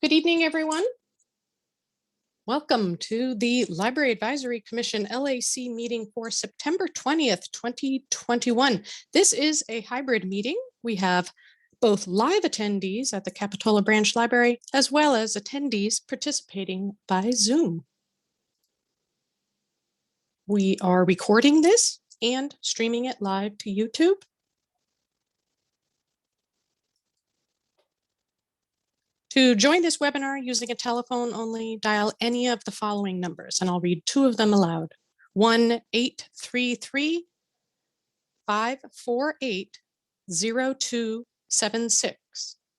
Good evening, everyone. Welcome to the Library Advisory Commission LAC meeting for September 20th, 2021. This is a hybrid meeting. We have both live attendees at the Capitola Branch Library, as well as attendees participating by Zoom. We are recording this and streaming it live to YouTube. To join this webinar using a telephone only, dial any of the following numbers, and I'll read two of them aloud. 1-833-548-0276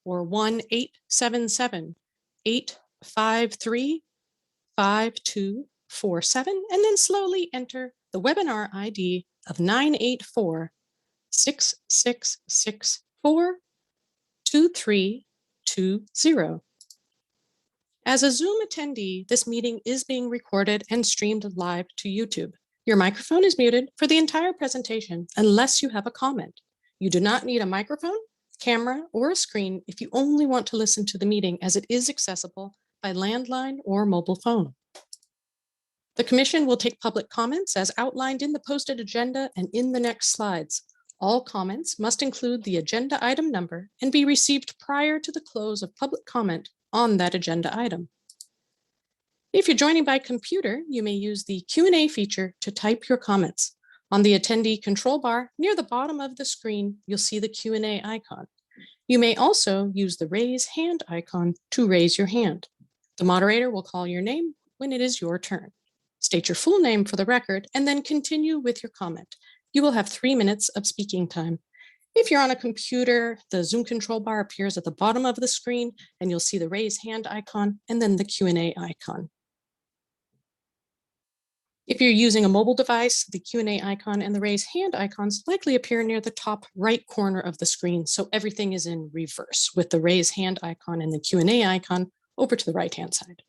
or 1-877-853-5247, and then slowly enter the webinar ID of 984-6664-2320. As a Zoom attendee, this meeting is being recorded and streamed live to YouTube. Your microphone is muted for the entire presentation unless you have a comment. You do not need a microphone, camera, or a screen if you only want to listen to the meeting, as it is accessible by landline or mobile phone. The Commission will take public comments as outlined in the posted agenda and in the next slides. All comments must include the agenda item number and be received prior to the close of public comment on that agenda item. If you're joining by computer, you may use the Q&A feature to type your comments. On the attendee control bar near the bottom of the screen, you'll see the Q&A icon. You may also use the raise hand icon to raise your hand. The moderator will call your name when it is your turn. State your full name for the record and then continue with your comment. You will have 3 minutes of speaking time. If you're on a computer, the Zoom control bar appears at the bottom of the screen and you'll see the raise hand icon and then the Q&A icon. If you're using a mobile device, the Q&A icon and the raise hand icons likely appear near the top right corner of the screen, so everything is in reverse, with the raise hand icon and the Q&A icon over to the right-hand side.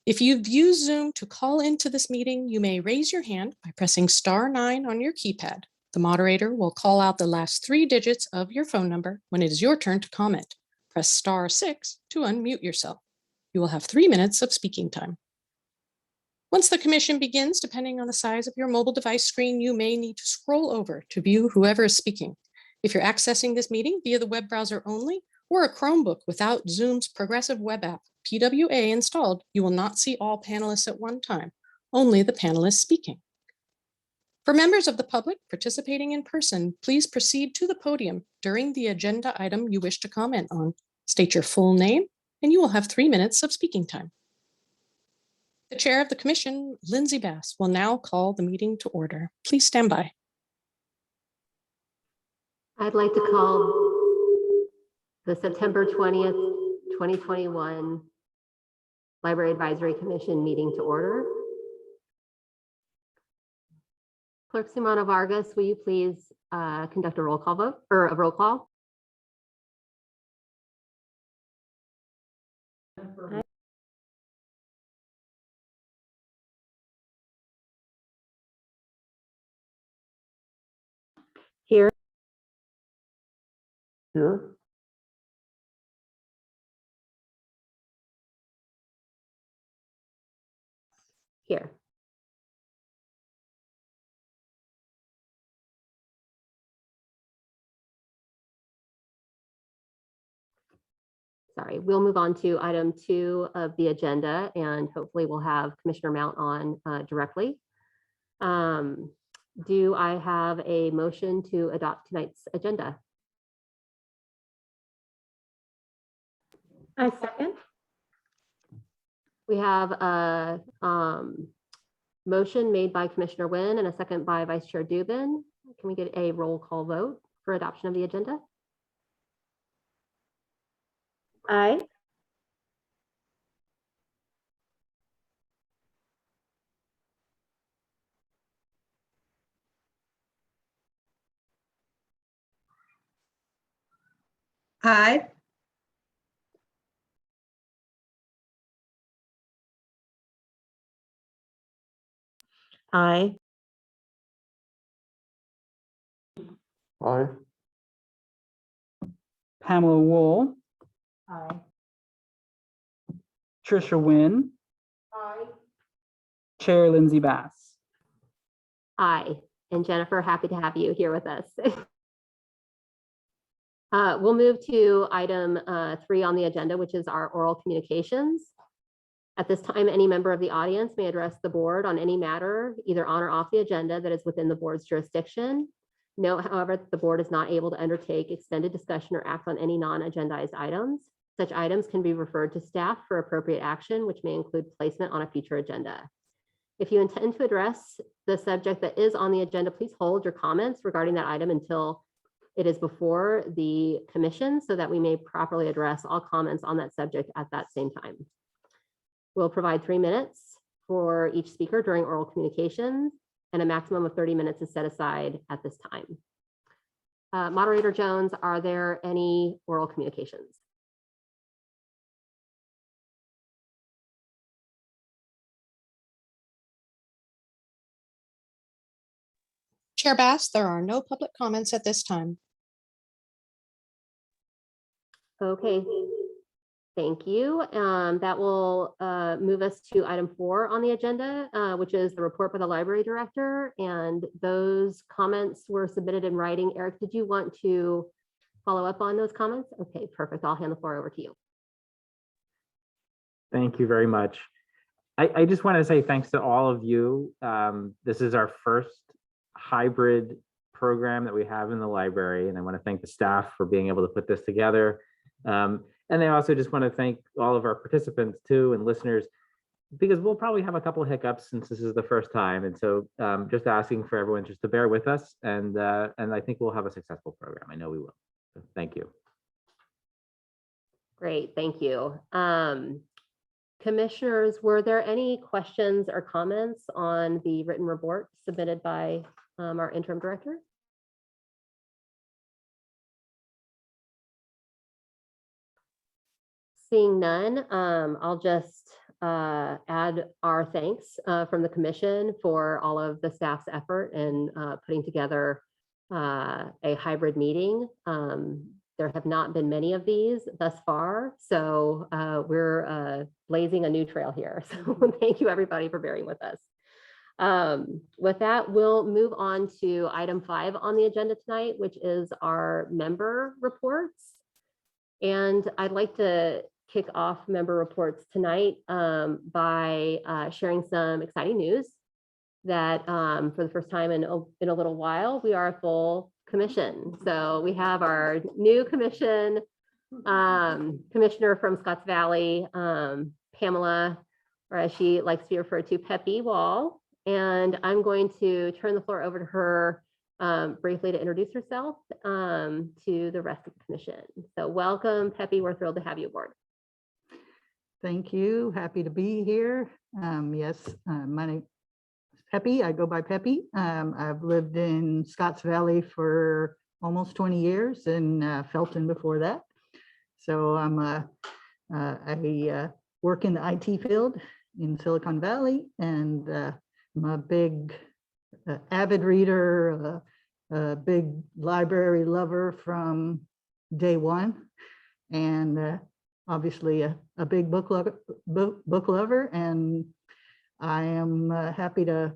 If you've used Zoom to call into this meeting, you may raise your hand by pressing *9 on your keypad. The moderator will call out the last 3 digits of your phone number when it is your turn to comment. Press *6 to unmute yourself. You will have 3 minutes of speaking time. Once the commission begins, depending on the size of your mobile device screen, you may need to scroll over to view whoever is speaking. If you're accessing this meeting via the web browser only or a Chromebook without Zoom's progressive web app, PWA, installed, you will not see all panelists at one time, only the panelists speaking. For members of the public participating in person, please proceed to the podium during the agenda item you wish to comment on. State your full name, and you will have 3 minutes of speaking time. The chair of the commission, Lindsay Bass, will now call the meeting to order. Please stand by. I'd like to call the September 20th, 2021 Library Advisory Commission meeting to order. Clerk Simona Vargas, will you please conduct a roll call vote or a roll call? Here. Here. Here. Sorry, we'll move on to item 2 of the agenda, and hopefully we'll have Commissioner Mount on directly. Do I have a motion to adopt tonight's agenda? I second. We have a motion made by Commissioner Wynne and a second by Vice Chair Dubin. Can we get a roll call vote for adoption of the agenda? Aye. Aye. Aye. Aye. Pamela Woll. Aye. Tricia Wynne. Aye. Chair Lindsay Bass. Aye. And Jennifer, happy to have you here with us. We'll move to item 3 on the agenda, which is our oral communications. At this time, any member of the audience may address the board on any matter, either on or off the agenda that is within the board's jurisdiction. Note, however, that the board is not able to undertake extended discussion or act on any non-agendized items. Such items can be referred to staff for appropriate action, which may include placement on a future agenda. If you intend to address the subject that is on the agenda, please hold your comments regarding that item until it is before the commission so that we may properly address all comments on that subject at that same time. We'll provide 3 minutes for each speaker during oral communications, and a maximum of 30 minutes is set aside at this time. Moderator Jones, are there any oral communications? Chair Bass, there are no public comments at this time. Okay, thank you. That will move us to item 4 on the agenda, which is the report by the library director. And those comments were submitted in writing. Eric, did you want to follow up on those comments? Okay, perfect. I'll hand the floor over to you. Thank you very much. I just want to say thanks to all of you. This is our first hybrid program that we have in the library, and I want to thank the staff for being able to put this together. And I also just want to thank all of our participants too and listeners, because we'll probably have a couple of hiccups since this is the first time. And so just asking for everyone just to bear with us, and I think we'll have a successful program. I know we will. So thank you. Great, thank you. Commissioners, were there any questions or comments on the written report submitted by our interim director? Seeing none, I'll just add our thanks from the commission for all of the staff's effort in putting together a hybrid meeting. There have not been many of these thus far, so we're blazing a new trail here. So thank you everybody for bearing with us. With that, we'll move on to item 5 on the agenda tonight, which is our member reports. And I'd like to kick off member reports tonight by sharing some exciting news that for the first time in a little while, we are a full commission. So we have our new commissioner from Scotts Valley, Pamela, or as she likes to be referred to, Peppy Woll. And I'm going to turn the floor over to her briefly to introduce herself to the rest of the commission. So welcome, Peppy. We're thrilled to have you aboard. Thank you. Happy to be here. Yes, my name is Peppy. I go by Peppy. I've lived in Scotts Valley for almost 20 years and Felton before that. So I work in the IT field in Silicon Valley, and I'm a big avid reader, a big library lover from day one, and obviously a big book lover, and I am happy to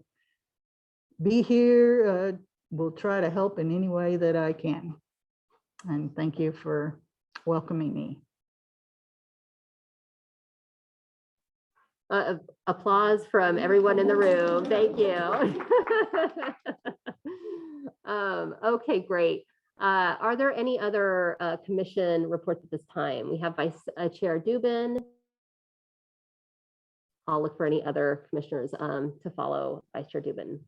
be here. Will try to help in any way that I can. And thank you for welcoming me. Applause from everyone in the room. Thank you. Okay, great. Are there any other commission reports at this time? We have Vice Chair Dubin. I'll look for any other commissioners to follow Vice Chair Dubin.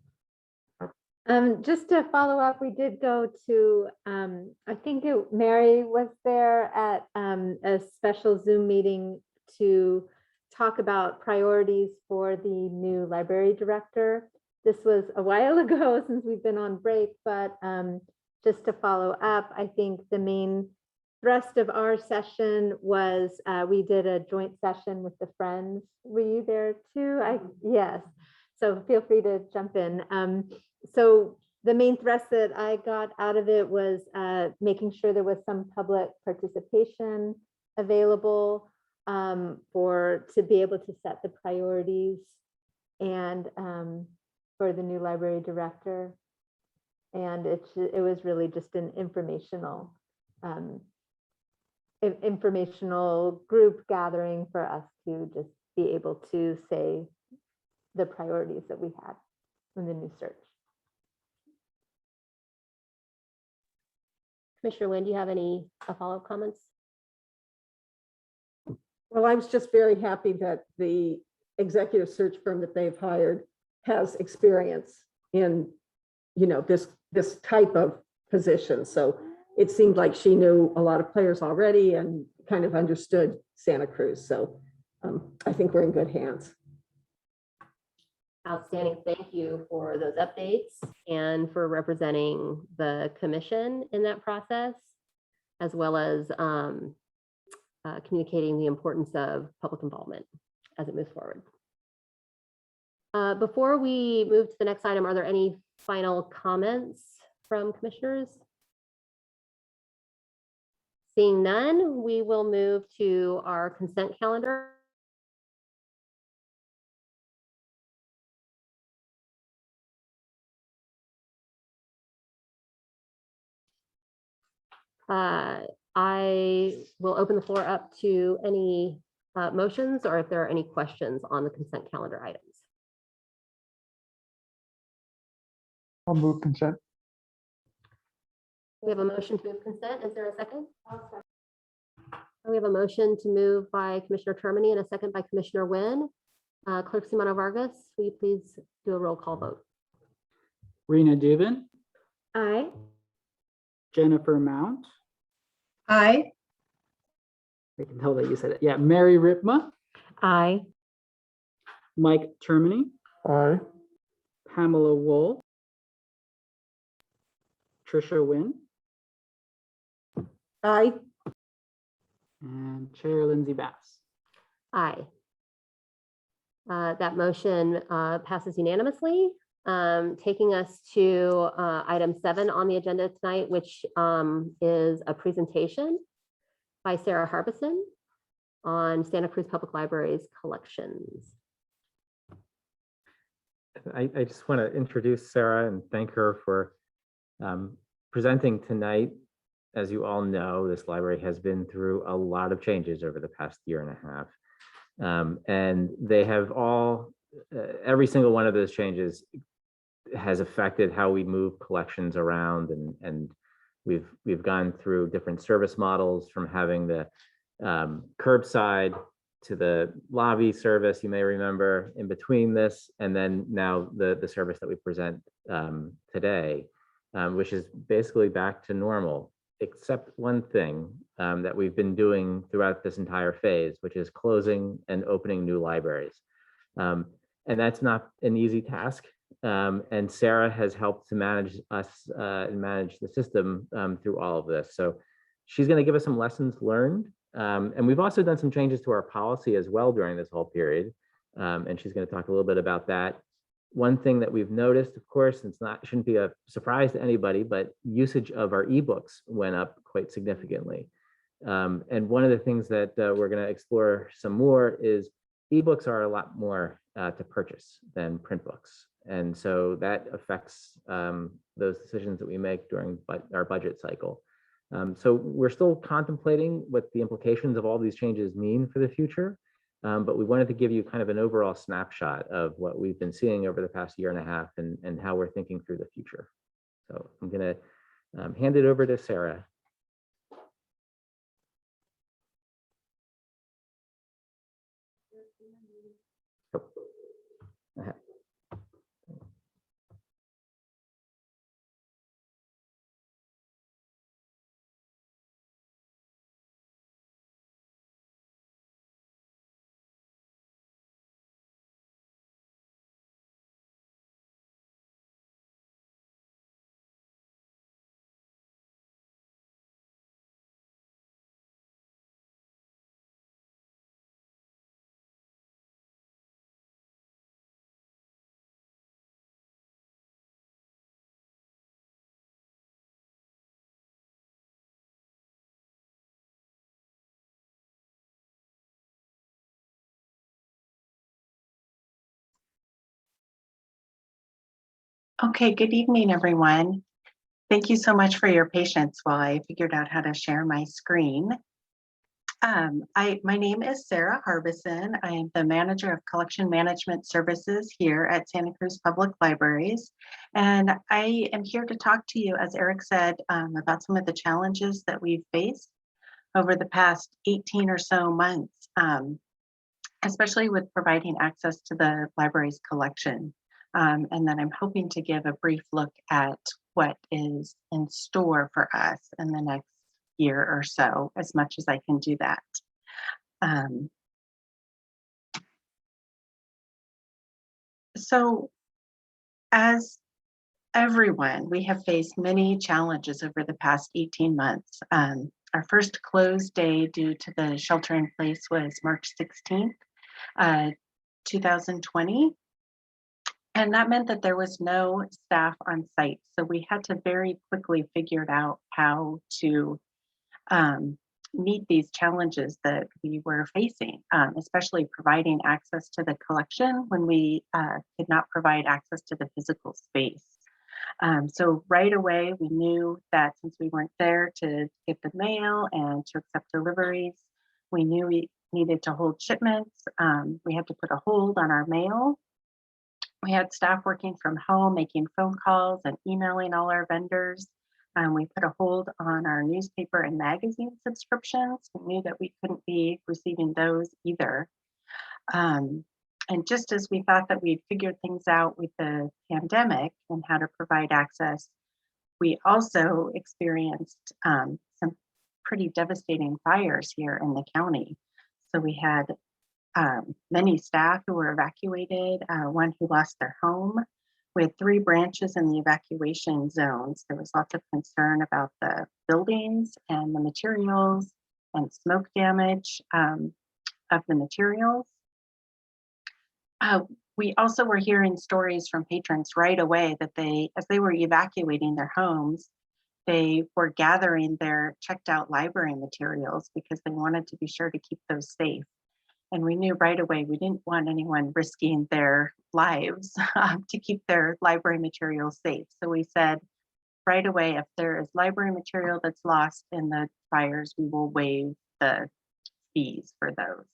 Just to follow up, we did go to, I think Mary was there at a special Zoom meeting to talk about priorities for the new library director. This was a while ago since we've been on break, but just to follow up, I think the main thrust of our session was we did a joint session with the Friends. Were you there too? Yes. So feel free to jump in. So the main thrust that I got out of it was making sure there was some public participation available. to be able to set the priorities and for the new library director. And it was really just an informational group gathering for us to just be able to say the priorities that we had in the new search. Commissioner Wynne, do you have any follow-up comments? Well, I was just very happy that the executive search firm that they've hired has experience in, this type of position. So it seemed like she knew a lot of players already and kind of understood Santa Cruz. So I think we're in good hands. Outstanding. Thank you for those updates and for representing the commission in that process, as well as communicating the importance of public involvement as it moves forward. Before we move to the next item, are there any final comments from commissioners? Seeing none, we will move to our consent calendar. I will open the floor up to any motions or if there are any questions on the consent calendar items. I'll move consent. We have a motion to move consent. Is there a second? We have a motion to move by Commissioner Termini and a second by Commissioner Wynne. Clerk Simona Vargas, will you please do a roll call vote? Rena Dubin, Aye. Jennifer Mount. Aye. I can tell that you said it. Yeah, Mary Ripma, Aye. Mike Termini, Aye. Pamela Woll, Tricia Wynne, Aye. and Chair Lindsay Bass. Aye. That motion passes unanimously, taking us to item 7 on the agenda tonight, which is a presentation by Sarah Harbison on Santa Cruz Public Library's collections. I just want to introduce Sarah and thank her for presenting tonight. As you all know, this library has been through a lot of changes over the past year and a half. And they have all, every single one of those changes has affected how we move collections around, and we've gone through different service models, from having the curbside to the lobby service, you may remember, in between this, and then now the service that we present today, which is basically back to normal, except one thing that we've been doing throughout this entire phase, which is closing and opening new libraries. And that's not an easy task. And Sarah has helped to manage us and manage the system through all of this. So she's going to give us some lessons learned. And we've also done some changes to our policy as well during this whole period. And she's going to talk a little bit about that. One thing that we've noticed, of course, shouldn't be a surprise to anybody, but usage of our ebooks went up quite significantly. And one of the things that we're going to explore some more is ebooks are a lot more to purchase than print books. And so that affects those decisions that we make during our budget cycle. So we're still contemplating what the implications of all these changes mean for the future. But we wanted to give you kind of an overall snapshot of what we've been seeing over the past year and a half and how we're thinking through the future. So I'm going to hand it over to Sarah. Oh. Okay, good evening, everyone. Thank you so much for your patience while I figured out how to share my screen. My name is Sarah Harbison. I am the manager of collection management services here at Santa Cruz Public Libraries. And I am here to talk to you, as Eric said, about some of the challenges that we've faced over the past 18 or so months, especially with providing access to the library's collection. And then I'm hoping to give a brief look at what is in store for us in the next year or so, as much as I can do that. So as everyone, we have faced many challenges over the past 18 months. Our first closed day due to the shelter in place was March 16th, 2020. And that meant that there was no staff on site. So we had to very quickly figure out how to meet these challenges that we were facing, especially providing access to the collection when we could not provide access to the physical space. So right away, we knew that since we weren't there to get the mail and to accept deliveries, we knew we needed to hold shipments. We had to put a hold on our mail. We had staff working from home, making phone calls and emailing all our vendors. We put a hold on our newspaper and magazine subscriptions. We knew that we couldn't be receiving those either. And just as we thought that we'd figured things out with the pandemic and how to provide access, we also experienced some pretty devastating fires here in the county. So we had many staff who were evacuated, one who lost their home. We had 3 branches in the evacuation zones. There was lots of concern about the buildings and the materials and smoke damage of the materials. We also were hearing stories from patrons right away that as they were evacuating their homes, they were gathering their checked out library materials because they wanted to be sure to keep those safe. And we knew right away we didn't want anyone risking their lives to keep their library materials safe. So we said right away, if there is library material that's lost in the fires, we will waive the fees for those.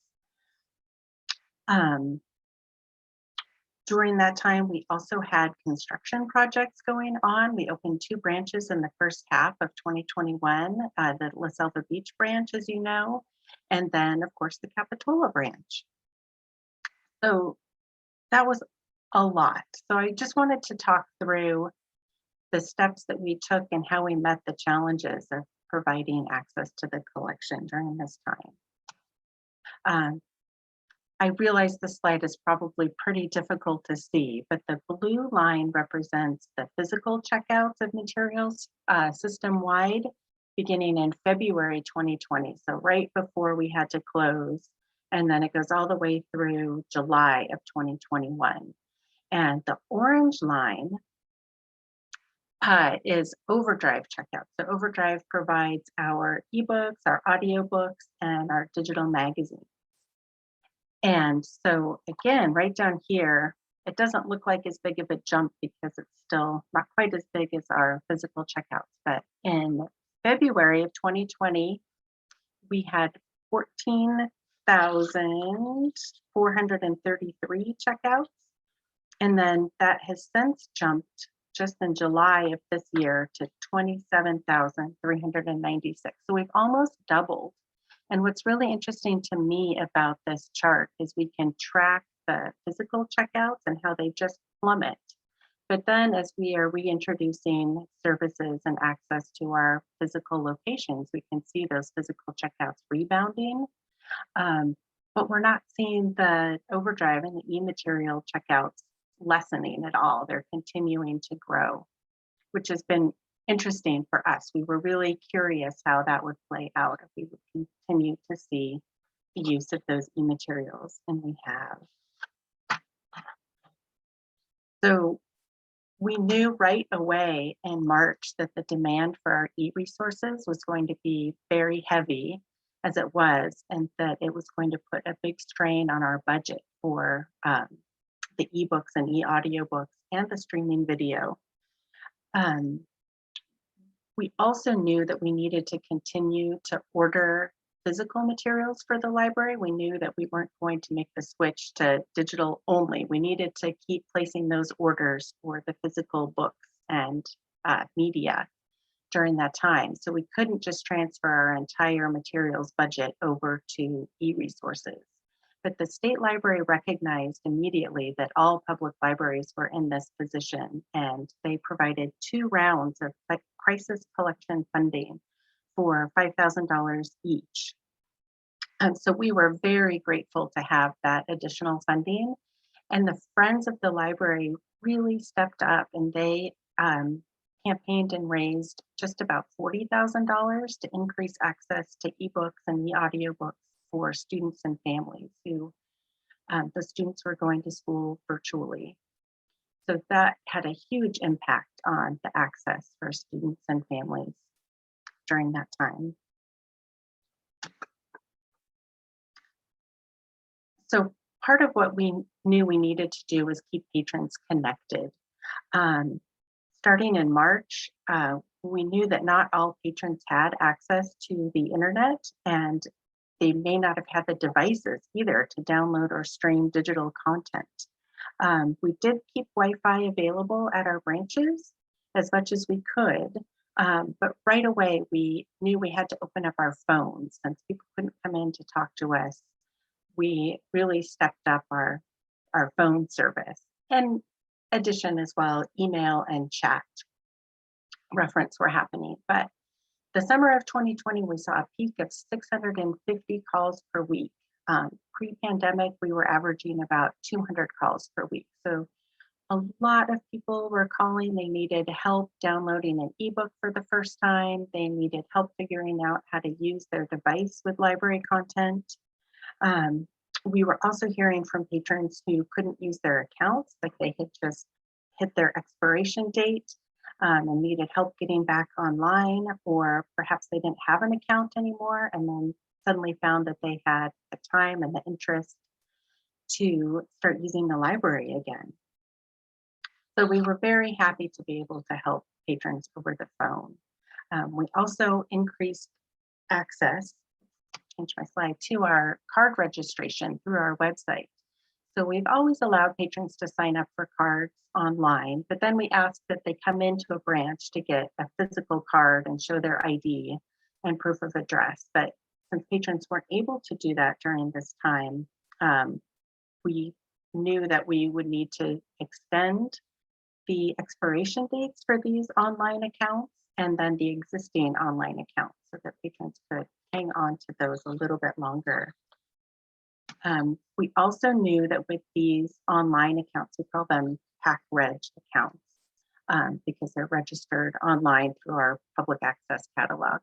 During that time, we also had construction projects going on. We opened 2 branches in the first half of 2021, the La Selva Beach branch, as you know, and then of course the Capitola branch. So that was a lot. So I just wanted to talk through the steps that we took and how we met the challenges of providing access to the collection during this time. I realize the slide is probably pretty difficult to see, but the blue line represents the physical checkouts of materials system-wide beginning in February 2020, so right before we had to close, and then it goes all the way through July of 2021. And the orange line is Overdrive checkout. So Overdrive provides our ebooks, our audiobooks, and our digital magazines. And so again, right down here, it doesn't look like as big of a jump because it's still not quite as big as our physical checkouts. But in February of 2020, we had 14,433 checkouts. And then that has since jumped just in July of this year to 27,396. So we've almost doubled. And what's really interesting to me about this chart is we can track the physical checkouts and how they just plummet. But then as we are reintroducing services and access to our physical locations, we can see those physical checkouts rebounding. But we're not seeing the Overdrive and the e-material checkouts lessening at all. They're continuing to grow, which has been interesting for us. We were really curious how that would play out if we would continue to see the use of those e-materials, and we have. So we knew right away in March that the demand for our e-resources was going to be very heavy as it was, and that it was going to put a big strain on our budget for the ebooks and e-audiobooks and the streaming video. We also knew that we needed to continue to order physical materials for the library. We knew that we weren't going to make the switch to digital only. We needed to keep placing those orders for the physical books and media during that time. So we couldn't just transfer our entire materials budget over to e-resources. But the state library recognized immediately that all public libraries were in this position, and they provided 2 rounds of crisis collection funding for $5,000 each. And so we were very grateful to have that additional funding. And the Friends of the Library really stepped up, and they campaigned and raised just about $40,000 to increase access to ebooks and the audiobooks for students and families who the students were going to school virtually. So that had a huge impact on the access for students and families during that time. So part of what we knew we needed to do was keep patrons connected. Starting in March, we knew that not all patrons had access to the internet, and they may not have had the devices either to download or stream digital content. We did keep Wi-Fi available at our branches as much as we could, but right away we knew we had to open up our phones since people couldn't come in to talk to us. We really stepped up our phone service. And addition as well, email and chat reference were happening. But the summer of 2020, we saw a peak of 650 calls per week. Pre-pandemic, we were averaging about 200 calls per week. So a lot of people were calling. They needed help downloading an ebook for the first time. They needed help figuring out how to use their device with library content. We were also hearing from patrons who couldn't use their accounts, like they had just hit their expiration date and needed help getting back online, or perhaps they didn't have an account anymore and then suddenly found that they had the time and the interest to start using the library again. So we were very happy to be able to help patrons over the phone. We also increased access, change my slide, to our card registration through our website. So we've always allowed patrons to sign up for cards online, but then we ask that they come into a branch to get a physical card and show their ID and proof of address. But since patrons weren't able to do that during this time, we knew that we would need to extend the expiration dates for these online accounts and then the existing online accounts so that patrons could hang on to those a little bit longer. We also knew that with these online accounts, we call them PAC Reg accounts because they're registered online through our public access catalog.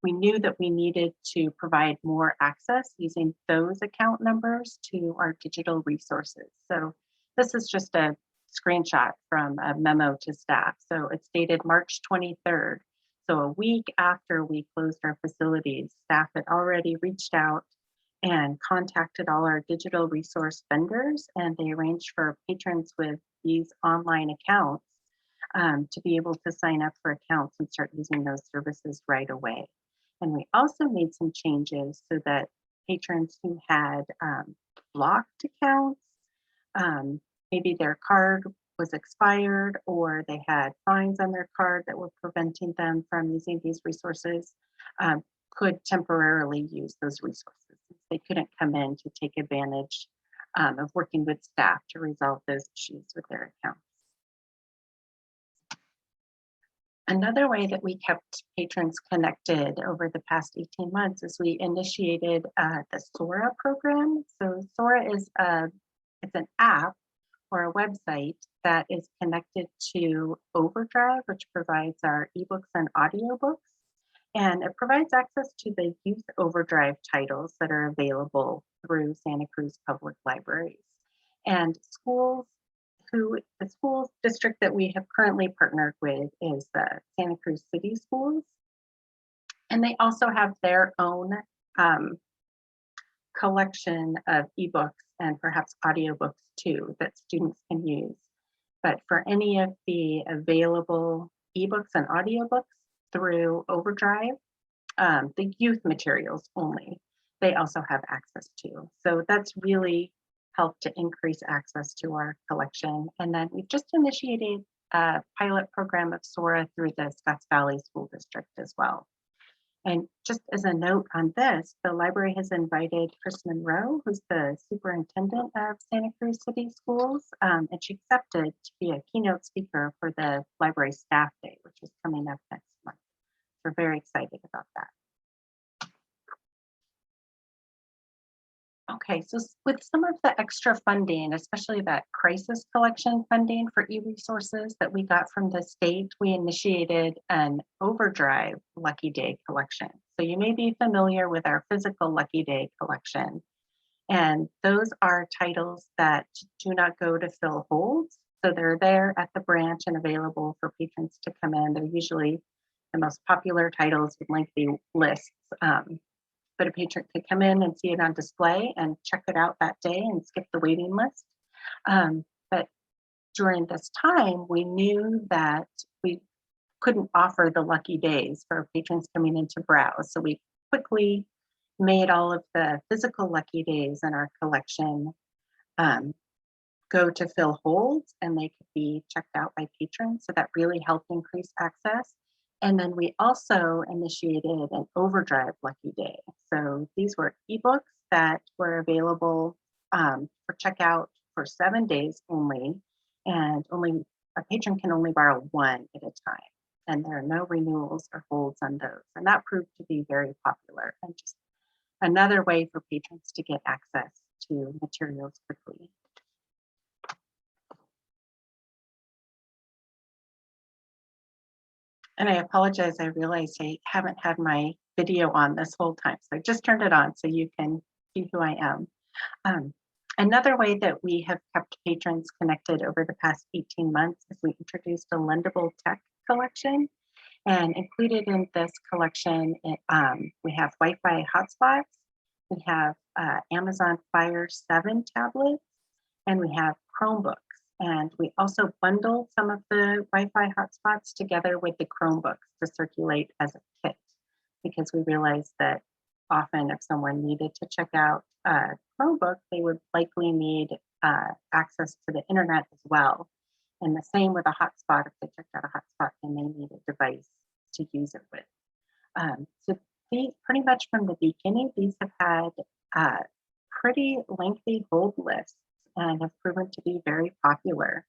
We knew that we needed to provide more access using those account numbers to our digital resources. So this is just a screenshot from a memo to staff. So it's dated March 23rd. So a week after we closed our facilities, staff had already reached out and contacted all our digital resource vendors, and they arranged for patrons with these online accounts to be able to sign up for accounts and start using those services right away. And we also made some changes so that patrons who had blocked accounts, maybe their card was expired or they had fines on their card that were preventing them from using these resources, could temporarily use those resources. They couldn't come in to take advantage of working with staff to resolve those issues with their accounts. Another way that we kept patrons connected over the past 18 months is we initiated the SORA program. So SORA is it's an app or a website that is connected to Overdrive, which provides our ebooks and audiobooks. And it provides access to the Youth Overdrive titles that are available through Santa Cruz Public Libraries. And the school district that we have currently partnered with is the Santa Cruz City Schools. And they also have their own collection of ebooks and perhaps audiobooks too that students can use. But for any of the available ebooks and audiobooks through Overdrive, the youth materials only, they also have access to. So that's really helped to increase access to our collection. And then we've just initiated a pilot program of Sora through the Scotts Valley School District as well. And just as a note on this, the library has invited Chris Monroe, who's the superintendent of Santa Cruz City Schools, and she accepted to be a keynote speaker for the library staff day, which is coming up next month. We're very excited about that. Okay, so with some of the extra funding, especially that crisis collection funding for e-resources that we got from the state, we initiated an Overdrive Lucky Day collection. So you may be familiar with our physical Lucky Day collection. And those are titles that do not go to fill holds. So they're there at the branch and available for patrons to come in. They're usually the most popular titles with lengthy lists. But a patron could come in and see it on display and check it out that day and skip the waiting list. But during this time, we knew that we couldn't offer the lucky days for patrons coming in to browse. So we quickly made all of the physical lucky days in our collection go to fill holds, and they could be checked out by patrons. So that really helped increase access. And then we also initiated an Overdrive Lucky Day. So these were ebooks that were available for checkout for 7 days only, and only a patron can only borrow one at a time. And there are no renewals or holds on those. And that proved to be very popular and just another way for patrons to get access to materials quickly. And I apologize, I realized I haven't had my video on this whole time. So I just turned it on so you can see who I am. Another way that we have kept patrons connected over the past 18 months is we introduced a lendable tech collection. And included in this collection, we have Wi-Fi hotspots, we have Amazon Fire 7 tablets, and we have Chromebooks. And we also bundled some of the Wi-Fi hotspots together with the Chromebooks to circulate as a kit, because we realized that often if someone needed to check out a Chromebook, they would likely need access to the internet as well. And the same with a hotspot. If they checked out a hotspot, they may need a device to use it with. So these, pretty much from the beginning, these have had pretty lengthy hold lists and have proven to be very popular.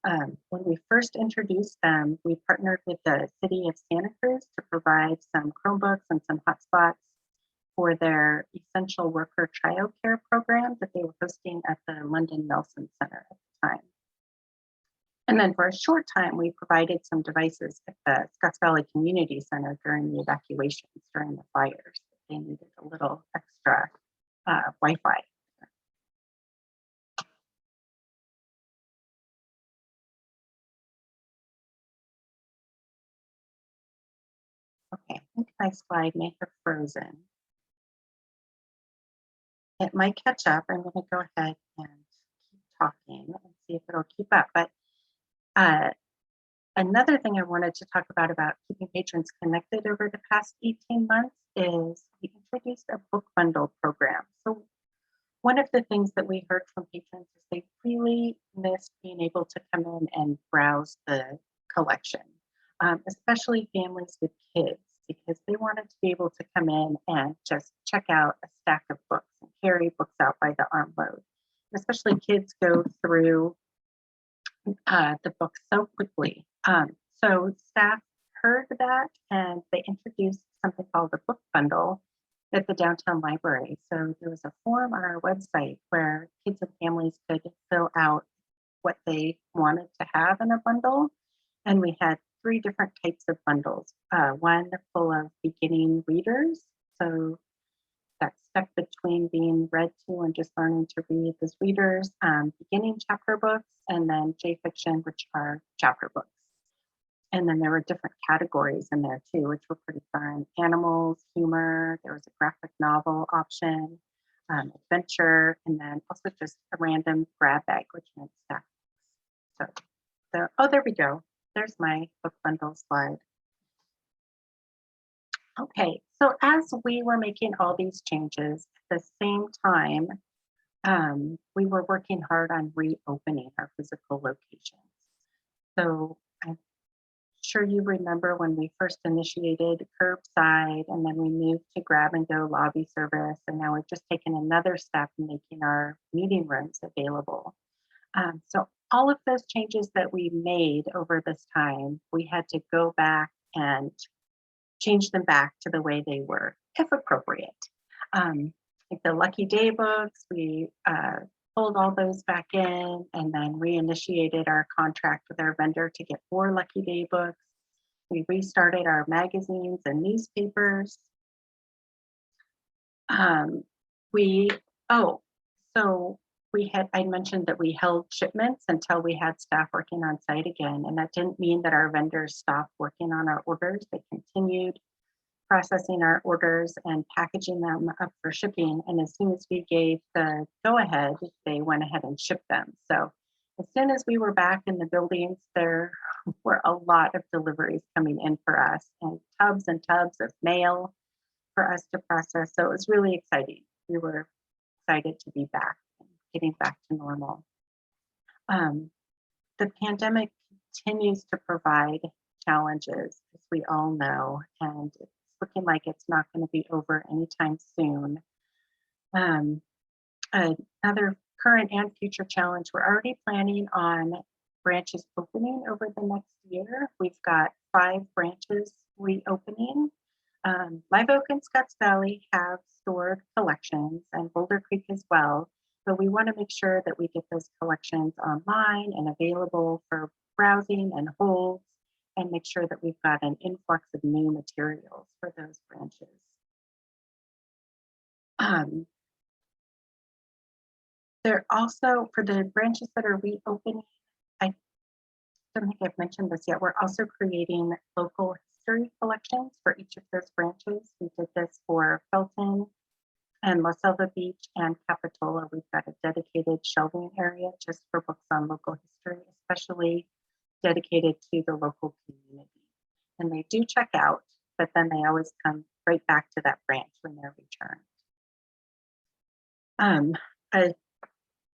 When we first introduced them, we partnered with the city of Santa Cruz to provide some Chromebooks and some hotspots for their essential worker childcare program that they were hosting at the London Nelson Center at the time. And then for a short time, we provided some devices at the Scotts Valley Community Center during the evacuations during the fires. They needed a little extra Wi-Fi. Okay, I think my slide may have frozen. It might catch up. I'm going to go ahead and keep talking and see if it'll keep up. But another thing I wanted to talk about keeping patrons connected over the past 18 months is we introduced a book bundle program. So one of the things that we heard from patrons is they really missed being able to come in and browse the collection, especially families with kids, because they wanted to be able to come in and just check out a stack of books and carry books out by the armload. Especially kids go through the book so quickly. So staff heard that and they introduced something called a book bundle at the downtown library. So there was a form on our website where kids and families could fill out what they wanted to have in a bundle. And we had 3 different types of bundles. One full of beginning readers. So that step between being read to and just learning to read as readers, beginning chapter books, and then J fiction, which are chapter books. And then there were different categories in there too, which were pretty fun. Animals, humor, there was a graphic novel option. adventure, and then also just a random grab bag, which meant staff. Oh, there we go. There's my book bundle slide. Okay, so as we were making all these changes at the same time, we were working hard on reopening our physical locations. So I'm sure you remember when we first initiated curbside, and then we moved to grab and go lobby service, and now we've just taken another step in making our meeting rooms available. So all of those changes that we made over this time, we had to go back and change them back to the way they were, if appropriate. Like the Lucky Day books, we pulled all those back in and then reinitiated our contract with our vendor to get more Lucky Day books. We restarted our magazines and newspapers. I mentioned that we held shipments until we had staff working on site again, and that didn't mean that our vendors stopped working on our orders. They continued processing our orders and packaging them up for shipping. And as soon as we gave the go-ahead, they went ahead and shipped them. So as soon as we were back in the buildings, there were a lot of deliveries coming in for us, and tubs of mail for us to process. So it was really exciting. We were excited to be back, getting back to normal. The pandemic continues to provide challenges, as we all know, and it's looking like it's not going to be over anytime soon. Another current and future challenge, we're already planning on branches opening over the next year. We've got 5 branches reopening. Live Oak and Scotts Valley have stored collections, and Boulder Creek as well, but we want to make sure that we get those collections online and available for browsing and holds, and make sure that we've got an influx of new materials for those branches. They're also, for the branches that are reopening, I don't think I've mentioned this yet, we're also creating local history collections for each of those branches. We did this for Felton and La Selva Beach and Capitola. We've got a dedicated shelving area just for books on local history, especially dedicated to the local community. And they do check out, but then they always come right back to that branch when they're returned. A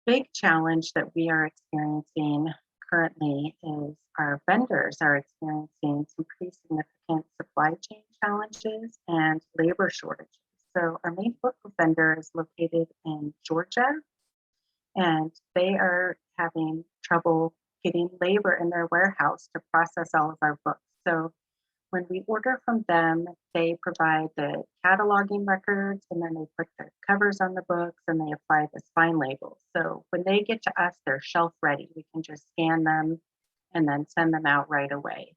big challenge that we are experiencing currently is our vendors are experiencing some pretty significant supply chain challenges and labor shortages. So our main book vendor is located in Georgia, and they are having trouble getting labor in their warehouse to process all of our books. So when we order from them, they provide the cataloging records, and then they put the covers on the books, and they apply the spine labels. So when they get to us, they're shelf ready. We can just scan them and then send them out right away.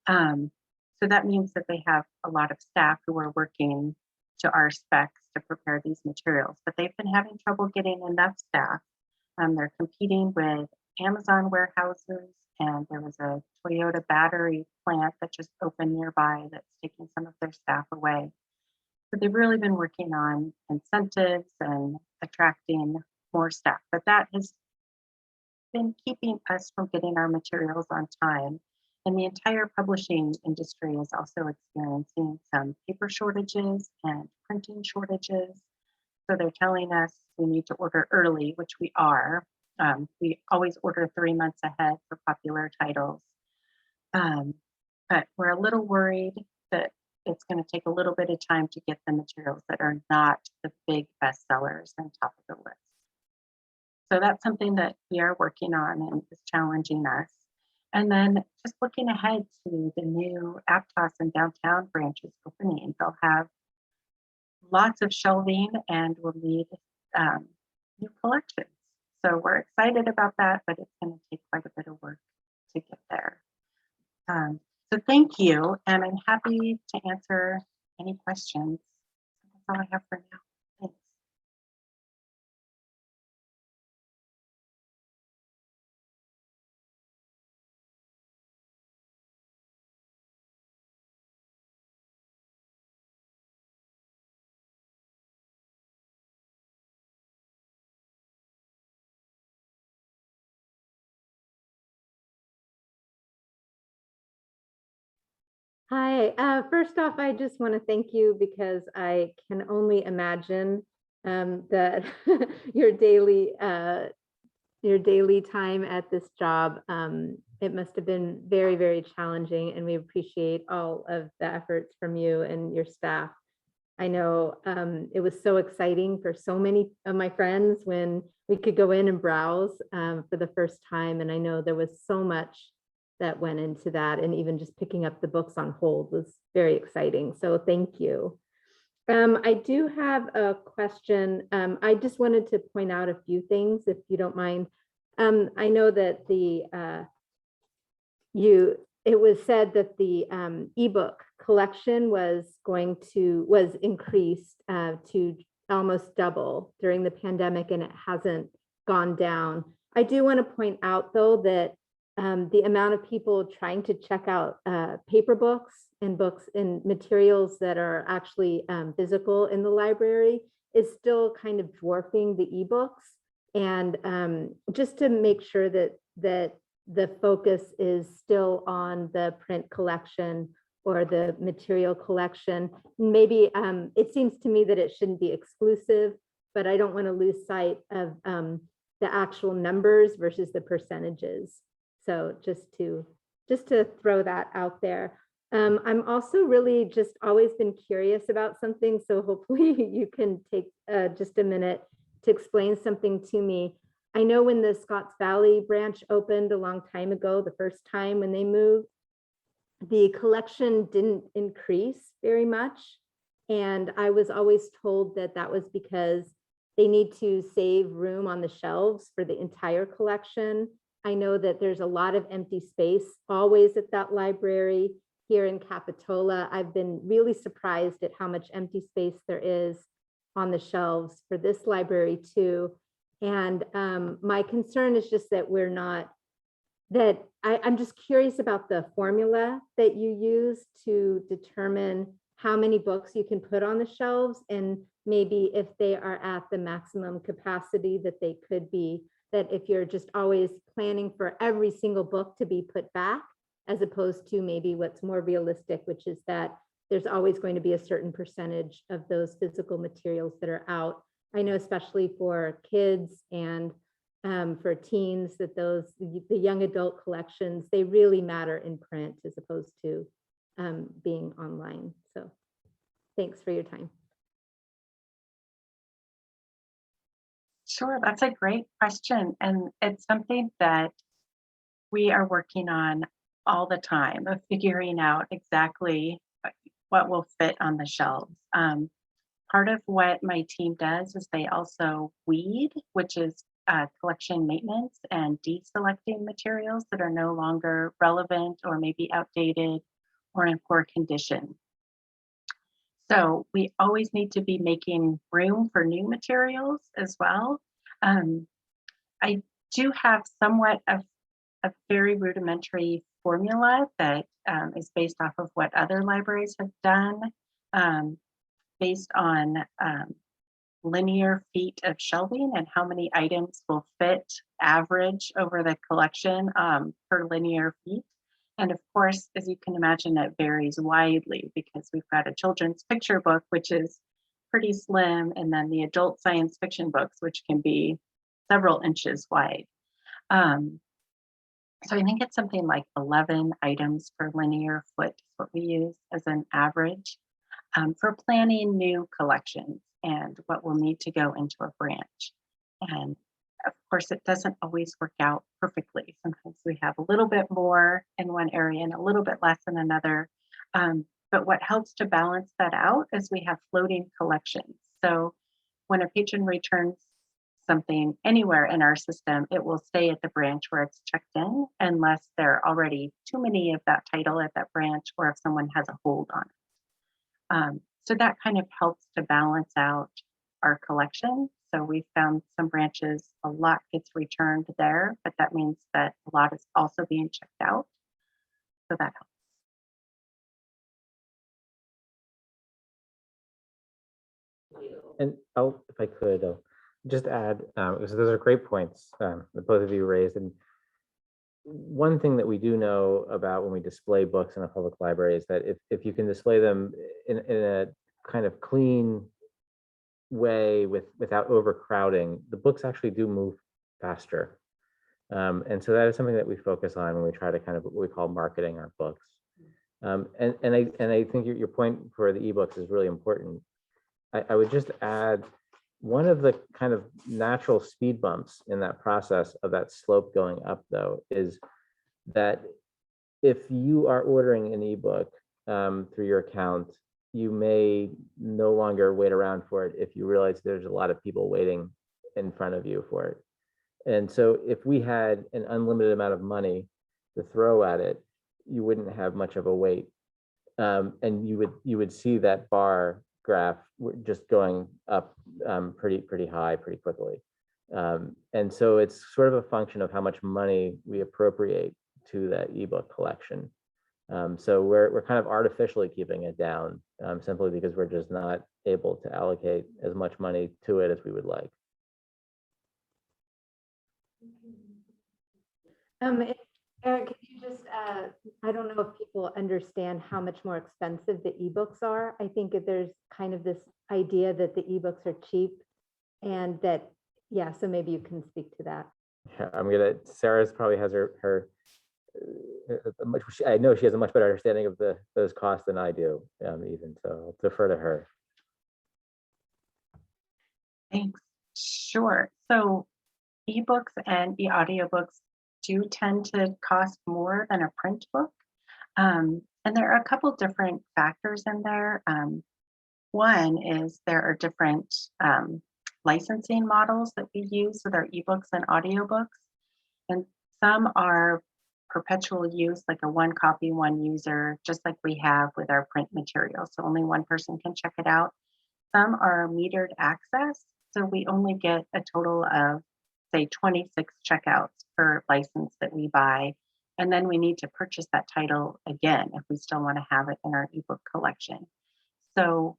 So that means that they have a lot of staff who are working to our specs to prepare these materials, but they've been having trouble getting enough staff. They're competing with Amazon warehouses, and there was a Toyota battery plant that just opened nearby that's taking some of their staff away. So they've really been working on incentives and attracting more staff, but that has been keeping us from getting our materials on time. And the entire publishing industry is also experiencing some paper shortages and printing shortages. So they're telling us we need to order early, which we are. We always order 3 months ahead for popular titles. But we're a little worried that it's going to take a little bit of time to get the materials that are not the big bestsellers and top of the list. So that's something that we are working on and is challenging us. And then just looking ahead to the new Aptos and downtown branches opening, they'll have lots of shelving and will need new collections. So we're excited about that, but it's going to take quite a bit of work to get there. So thank you, and I'm happy to answer any questions. That's all I have for now. Thanks. Hi, first off, I just want to thank you because I can only imagine that your daily time at this job, it must have been very, very challenging, and we appreciate all of the efforts from you and your staff. I know it was so exciting for so many of my friends when we could go in and browse for the first time, and I know there was so much that went into that, and even just picking up the books on hold was very exciting. So thank you. I do have a question. I just wanted to point out a few things, if you don't mind. I know that it was said that the ebook collection was increased to almost double during the pandemic, and it hasn't gone down. I do want to point out, though, that the amount of people trying to check out paper books and materials that are actually physical in the library is still kind of dwarfing the ebooks. And just to make sure that the focus is still on the print collection or the material collection. Maybe it seems to me that it shouldn't be exclusive, but I don't want to lose sight of the actual numbers versus the percentages. So just to throw that out there. I'm also really just always been curious about something, so hopefully you can take just a minute to explain something to me. I know when the Scotts Valley branch opened a long time ago, the first time when they moved, the collection didn't increase very much. And I was always told that that was because they need to save room on the shelves for the entire collection. I know that there's a lot of empty space always at that library here in Capitola. I've been really surprised at how much empty space there is on the shelves for this library too. And my concern is just that I'm just curious about the formula that you use to determine how many books you can put on the shelves, and maybe if they are at the maximum capacity that they could be, that if you're just always planning for every single book to be put back, as opposed to maybe what's more realistic, which is that there's always going to be a certain percentage of those physical materials that are out. I know especially for kids and for teens that the young adult collections, they really matter in print as opposed to being online. So thanks for your time. Sure, that's a great question. And it's something that we are working on all the time of figuring out exactly what will fit on the shelves. Part of what my team does is they also weed, which is collection maintenance and deselecting materials that are no longer relevant or maybe outdated or in poor condition. So we always need to be making room for new materials as well. I do have somewhat of a very rudimentary formula that is based off of what other libraries have done, based on linear feet of shelving and how many items will fit average over the collection per linear feet. And of course, as you can imagine, it varies widely because we've got a children's picture book, which is pretty slim, and then the adult science fiction books, which can be several inches wide. So I think it's something like 11 items per linear foot is what we use as an average for planning new collections and what will need to go into a branch. And of course, it doesn't always work out perfectly. Sometimes we have a little bit more in one area and a little bit less in another. But what helps to balance that out is we have floating collections. So when a patron returns something anywhere in our system, it will stay at the branch where it's checked in unless there are already too many of that title at that branch or if someone has a hold on it. So that kind of helps to balance out our collection. So we found some branches, a lot gets returned there, but that means that a lot is also being checked out. So that helps. And if I could just add, because those are great points that both of you raised. And one thing that we do know about when we display books in a public library is that if you can display them in a kind of clean way without overcrowding, the books actually do move faster. And so that is something that we focus on when we try to kind of what we call marketing our books. And I think your point for the ebooks is really important. I would just add one of the kind of natural speed bumps in that process of that slope going up, though, is that if you are ordering an ebook through your account, you may no longer wait around for it if you realize there's a lot of people waiting in front of you for it. And so if we had an unlimited amount of money to throw at it, you wouldn't have much of a wait. And you would see that bar graph just going up pretty high pretty quickly. And so it's sort of a function of how much money we appropriate to that ebook collection. So we're kind of artificially keeping it down simply because we're just not able to allocate as much money to it as we would like. Eric, can you just, I don't know if people understand how much more expensive the ebooks are. I think that there's kind of this idea that the ebooks are cheap and that, yeah, so maybe you can speak to that. Yeah, Sarah's probably has her I know she has a much better understanding of those costs than I do, even, so I'll defer to her. Thanks. Sure. So ebooks and e-audiobooks do tend to cost more than a print book. And there are a couple different factors in there. One is there are different licensing models that we use with our ebooks and audiobooks. And some are perpetual use, like a one copy, one user, just like we have with our print material. So only one person can check it out. Some are metered access. So we only get a total of, say, 26 checkouts per license that we buy. And then we need to purchase that title again if we still want to have it in our ebook collection. So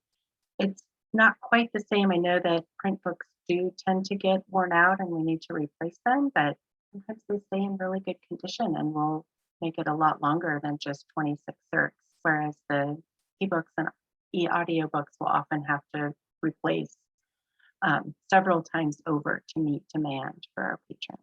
it's not quite the same. I know that print books do tend to get worn out and we need to replace them, but sometimes they stay in really good condition and we'll make it a lot longer than just 26 certs, whereas the ebooks and e-audiobooks will often have to replace several times over to meet demand for our patrons.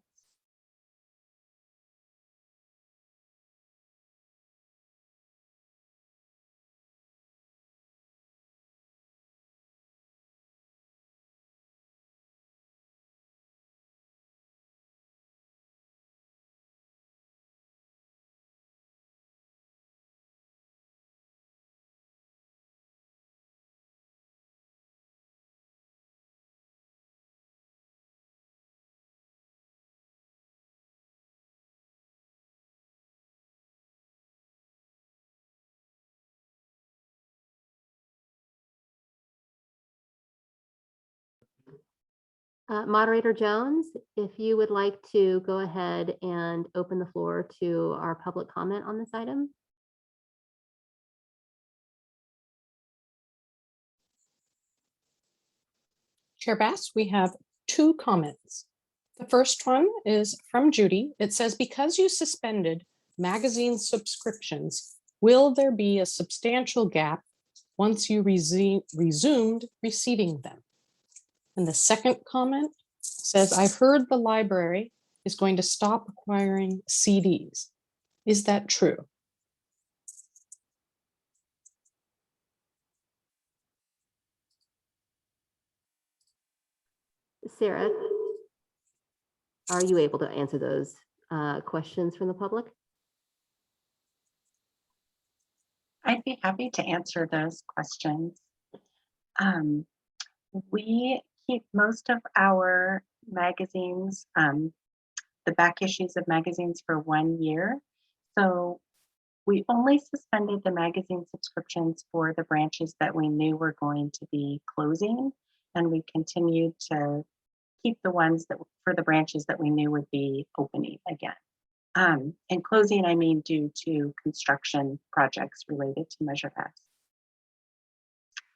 Moderator Jones, if you would like to go ahead and open the floor to our public comment on this item. Chair Bass, we have 2 comments. The first one is from Judy. It says, because you suspended magazine subscriptions, will there be a substantial gap once you resumed receiving them? And the second comment says, I've heard the library is going to stop acquiring CDs. Is that true? Sarah, are you able to answer those questions from the public? I'd be happy to answer those questions. We keep most of our magazines, the back issues of magazines, for 1 year. So we only suspended the magazine subscriptions for the branches that we knew were going to be closing, and we continued to keep the ones that for the branches that we knew would be opening again. And closing, I mean, due to construction projects related to Measure S.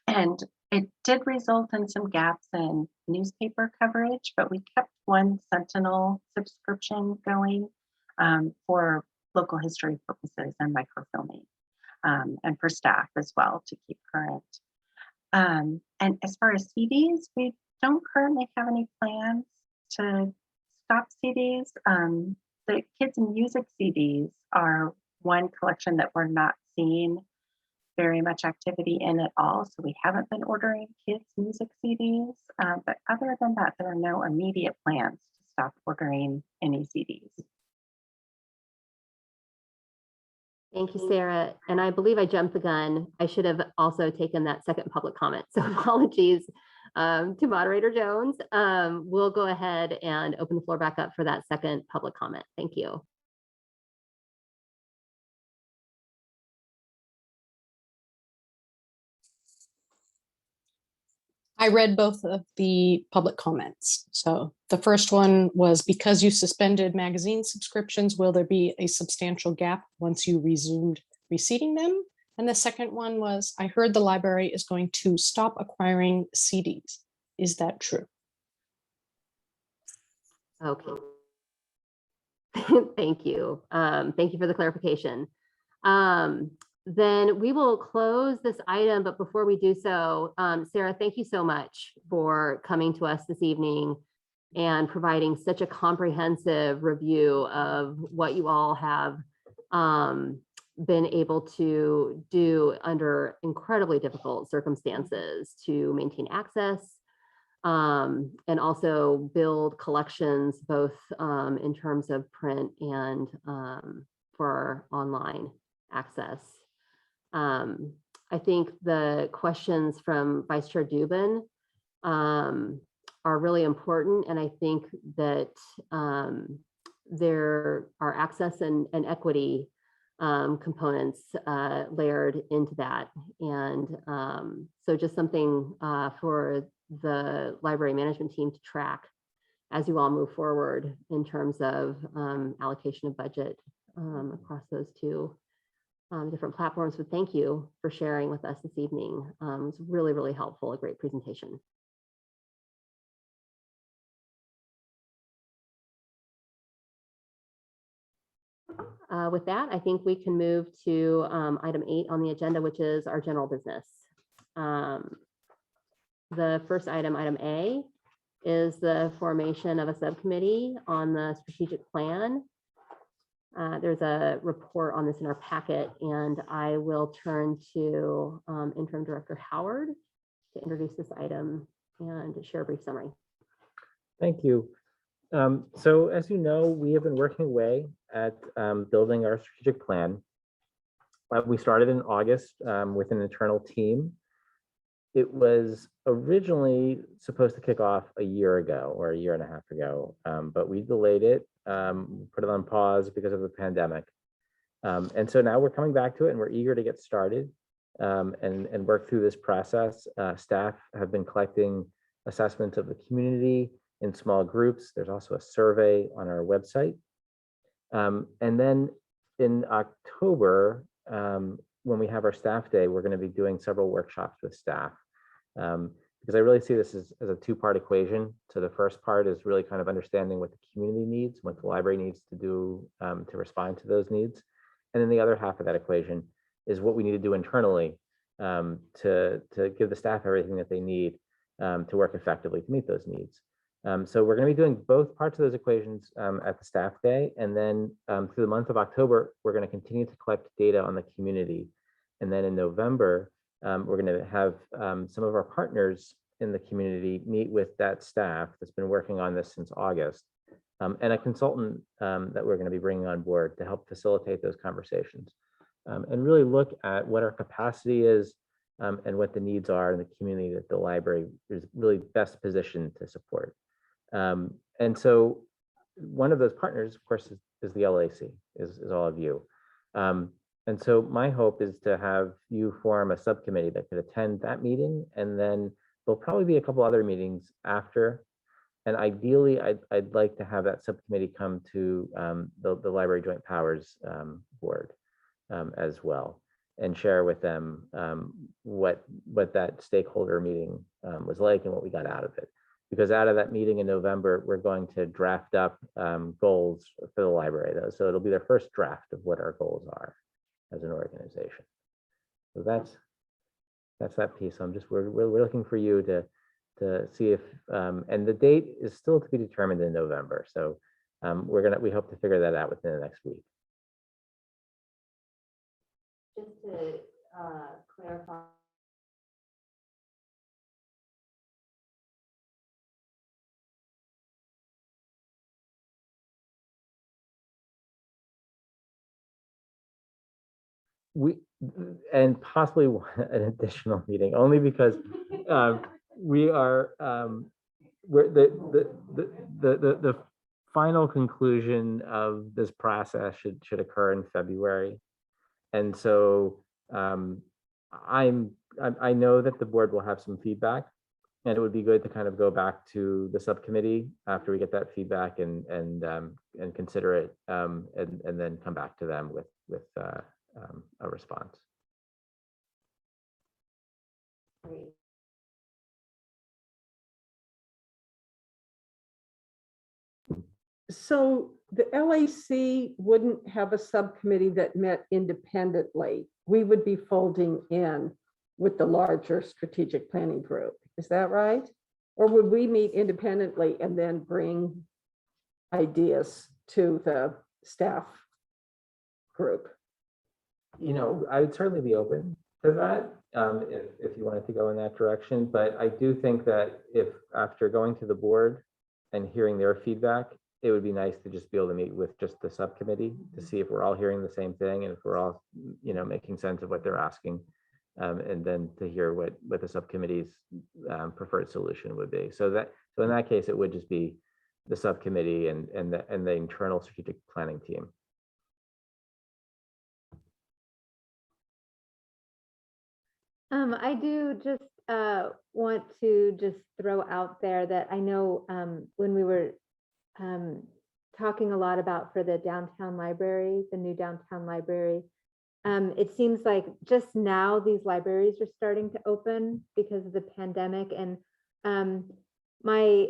And it did result in some gaps in newspaper coverage, but we kept one Sentinel subscription going for local history purposes and microfilming, and for staff as well to keep current. And as far as CDs, we don't currently have any plans to stop CDs. The kids and music CDs are one collection that we're not seeing very much activity in at all. So we haven't been ordering kids music CDs, but other than that, there are no immediate plans to stop ordering any CDs. Thank you, Sarah. And I believe I jumped the gun. I should have also taken that second public comment. So apologies to Moderator Jones. We'll go ahead and open the floor back up for that second public comment. Thank you. I read both of the public comments. So the first one was, because you suspended magazine subscriptions, will there be a substantial gap once you resumed receiving them? And the second one was, I heard the library is going to stop acquiring CDs. Is that true? Okay. Thank you. Thank you for the clarification. Then we will close this item, but before we do so, Sarah, thank you so much for coming to us this evening and providing such a comprehensive review of what you all have been able to do under incredibly difficult circumstances to maintain access and also build collections, both in terms of print and for online access. I think the questions from Vice Chair Dubin are really important. And I think that there are access and equity components layered into that. And so just something for the library management team to track as you all move forward in terms of allocation of budget across those two different platforms. But thank you for sharing with us this evening. It's really, really helpful, a great presentation. With that, I think we can move to item 8 on the agenda, which is our general business. The first item, item A, is the formation of a subcommittee on the strategic plan. There's a report on this in our packet, and I will turn to Interim Director Howard to introduce this item and share a brief summary. Thank you. So as you know, we have been working away at building our strategic plan. We started in August with an internal team. It was originally supposed to kick off a year ago or a year and a half ago, but we delayed it, put it on pause because of the pandemic. And so now we're coming back to it and we're eager to get started and work through this process. Staff have been collecting assessments of the community in small groups. There's also a survey on our website. And then in October, when we have our staff day, we're going to be doing several workshops with staff because I really see this as a two-part equation. So the first part is really kind of understanding what the community needs, what the library needs to do to respond to those needs. And then the other half of that equation is what we need to do internally to give the staff everything that they need to work effectively to meet those needs. So we're going to be doing both parts of those equations at the staff day. And then through the month of October, we're going to continue to collect data on the community. And then in November, we're going to have some of our partners in the community meet with that staff that's been working on this since August and a consultant that we're going to be bringing on board to help facilitate those conversations and really look at what our capacity is and what the needs are in the community that the library is really best positioned to support. And so one of those partners, of course, is the LAC, is all of you. And so my hope is to have you form a subcommittee that could attend that meeting, and then there'll probably be a couple other meetings after. And ideally, I'd like to have that subcommittee come to the Library Joint Powers Board as well, and share with them what that stakeholder meeting was like and what we got out of it. because out of that meeting in November, we're going to draft up goals for the library though. So it'll be their first draft of what our goals are as an organization. So that's that piece. We're looking for you to see if, and the date is still to be determined in November. So we hope to figure that out within the next week. Just to clarify. And possibly an additional meeting, only because we are we're the final conclusion of this process should occur in February, and so I know that the board will have some feedback, and it would be good to kind of go back to the subcommittee after we get that feedback and consider it, and then come back to them with a response. Great. So the LAC wouldn't have a subcommittee that met independently. We would be folding in with the larger strategic planning group. Is that right? Or would we meet independently and then bring ideas to the staff group? You know, I would certainly be open to that if you wanted to go in that direction. But I do think that if after going to the board and hearing their feedback, it would be nice to just be able to meet with just the subcommittee to see if we're all hearing the same thing and if we're all, you know, making sense of what they're asking, and then to hear what the subcommittee's preferred solution would be. So in that case, it would just be the subcommittee and the internal strategic planning team. I do just want to just throw out there that I know when we were talking a lot about for the downtown library, the new downtown library, it seems like just now these libraries are starting to open because of the pandemic. And my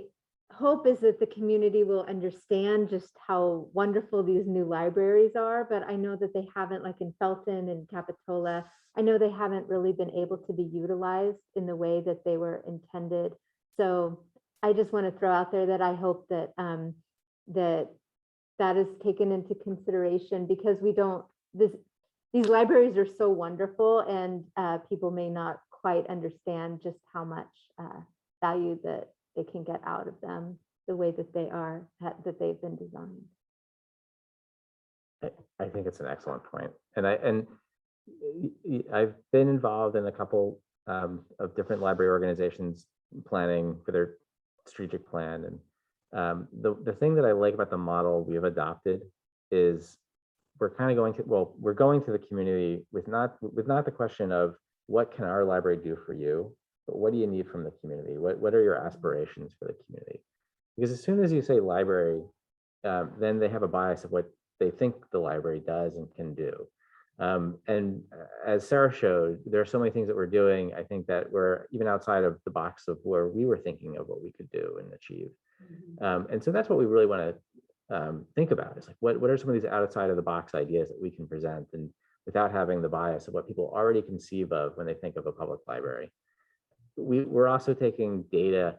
hope is that the community will understand just how wonderful these new libraries are. But I know that they haven't, like in Felton and Capitola, I know they haven't really been able to be utilized in the way that they were intended. So I just want to throw out there that I hope that that is taken into consideration, because these libraries are so wonderful, and people may not quite understand just how much value that they can get out of them the way that that they've been designed. I think it's an excellent point. And I've been involved in a couple of different library organizations planning for their strategic plan. And the thing that I like about the model we have adopted is we're going to the community with not the question of what can our library do for you, but what do you need from the community? What are your aspirations for the community? Because as soon as you say library, then they have a bias of what they think the library does and can do. And as Sarah showed, there are so many things that we're doing, I think, that we're even outside of the box of where we were thinking of what we could do and achieve. And so that's what we really want to think about, is like, what are some of these outside of the box ideas that we can present, and without having the bias of what people already conceive of when they think of a public library. We're also taking data,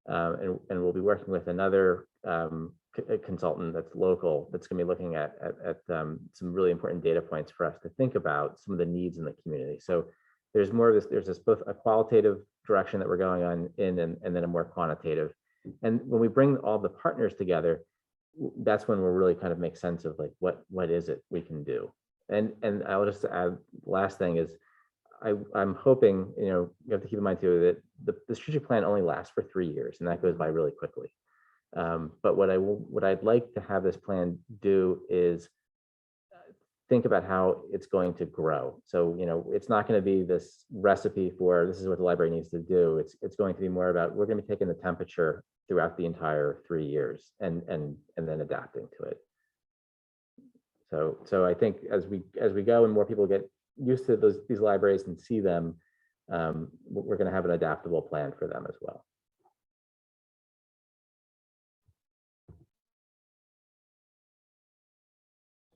and we'll be working with another consultant that's local, that's going to be looking at some really important data points for us to think about some of the needs in the community. So there's more of this, there's both a qualitative direction that we're going on in, and then a more quantitative. And when we bring all the partners together, that's when we'll really kind of make sense of like, what is it we can do. And I'll just add, last thing is, I'm hoping, you have to keep in mind too, that the strategic plan only lasts for 3 years, and that goes by really quickly. But what I'd like to have this plan do is think about how it's going to grow. So, it's not going to be this recipe for this is what the library needs to do. It's going to be more about, we're going to be taking the temperature throughout the entire 3 years and then adapting to it. So I think as we go and more people get used to these libraries and see them, we're going to have an adaptable plan for them as well.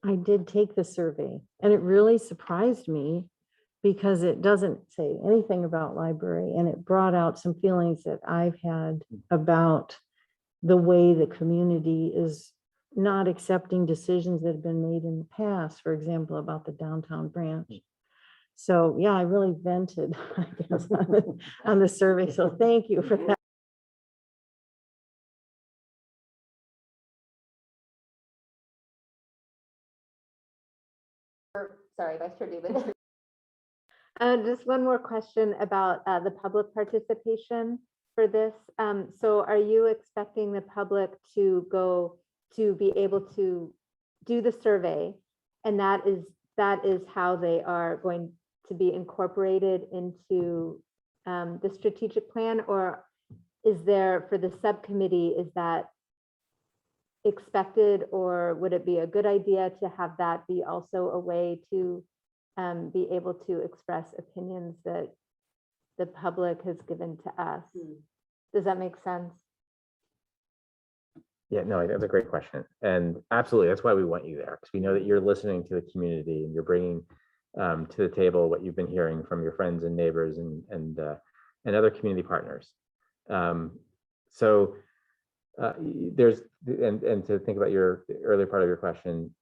I did take the survey and it really surprised me because it doesn't say anything about library, and it brought out some feelings that I've had about the way the community is not accepting decisions that have been made in the past, for example, about the downtown branch. So yeah, I really vented, I guess, on the survey. So thank you for that. Sorry, Vice Chair Dubin. Just one more question about the public participation for this. So are you expecting the public to be able to do the survey, and that is how they are going to be incorporated into the strategic plan? Or is there, for the subcommittee, is that expected, or would it be a good idea to have that be also a way to be able to express opinions that the public has given to us? Does that make sense? Yeah, no, that's a great question. And absolutely, that's why we want you there, because we know that you're listening to the community and you're bringing to the table what you've been hearing from your friends and neighbors and other community partners. There's, and to think about your earlier part of your question,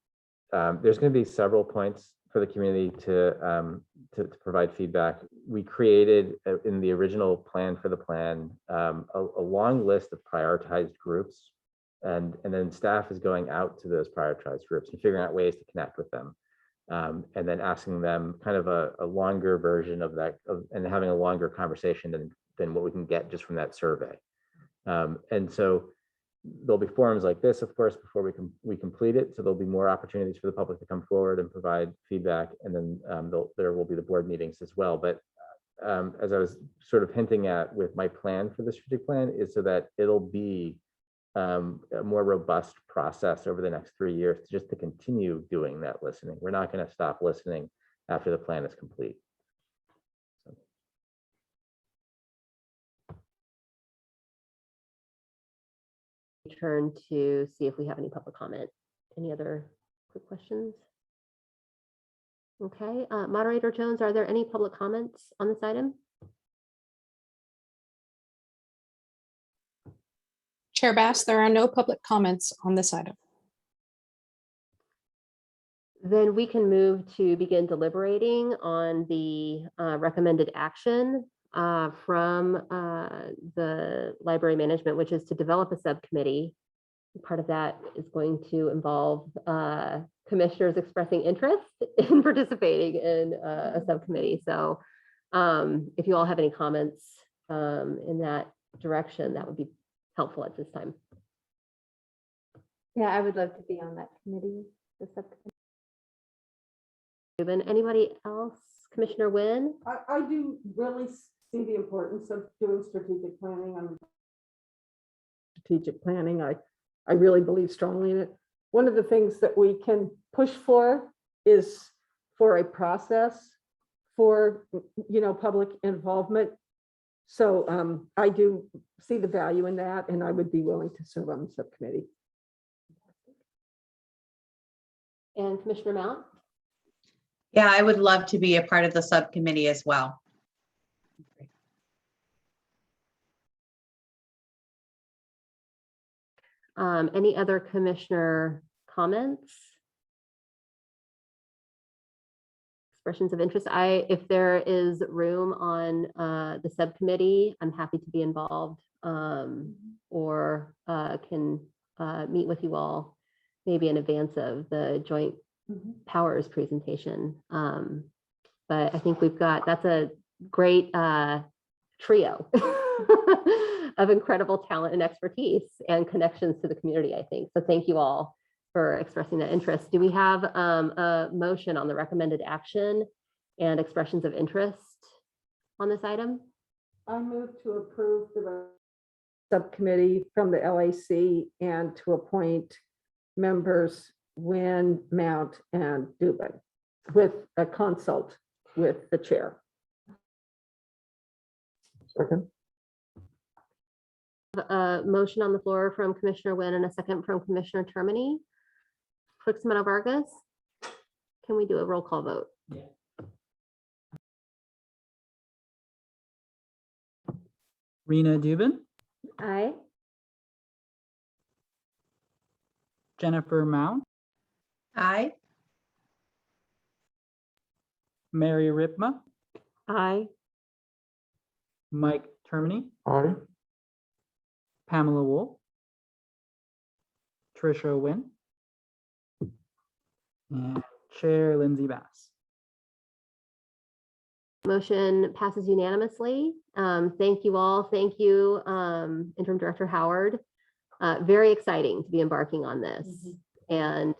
there's going to be several points for the community to provide feedback. We created in the original plan for the plan a long list of prioritized groups, and then staff is going out to those prioritized groups and figuring out ways to connect with them, and then asking them kind of a longer version of that, and having a longer conversation than what we can get just from that survey. And so there'll be forums like this, of course, before we complete it. So there'll be more opportunities for the public to come forward and provide feedback, and then there will be the board meetings as well. But as I was sort of hinting at with my plan for the strategic plan, is so that it'll be a more robust process over the next 3 years, just to continue doing that listening. We're not going to stop listening after the plan is complete. Turn to see if we have any public comment. Any other quick questions? Okay, Moderator Jones, are there any public comments on this item? Chair Bass, there are no public comments on this item. Then we can move to begin deliberating on the recommended action from the library management, which is to develop a subcommittee. Part of that is going to involve commissioners expressing interest in participating in a subcommittee. So if you all have any comments in that direction, that would be helpful at this time. Yeah, I would love to be on that committee, the subcommittee. Anybody else? Commissioner Wynne? I do really see the importance of doing strategic planning. I really believe strongly in it. One of the things that we can push for is for a process for, public involvement. So I do see the value in that, and I would be willing to serve on the subcommittee. And Commissioner Mount? Yeah, I would love to be a part of the subcommittee as well. Any other commissioner comments? Expressions of interest? If there is room on the subcommittee, I'm happy to be involved, or can meet with you all maybe in advance of the joint powers presentation. But I think that's a great trio of incredible talent and expertise and connections to the community, I think. So thank you all for expressing that interest. Do we have a motion on the recommended action and expressions of interest on this item? I move to approve the subcommittee from the LAC and to appoint members Wynne, Mount, and Dubin with a consult with the chair. Second. A motion on the floor from Commissioner Wynne and a second from Commissioner Termini. Clerk Vargas? can we do a roll call vote? Rena Dubin, Aye. Jennifer Mount, Aye. Mary Ripma, Aye. Mike Termini, Aye. Pamela Woll, Tricia Wynne, and Chair Lindsay Bass. Motion passes unanimously. Thank you all. Thank you, Interim Director Howard. Very exciting to be embarking on this. And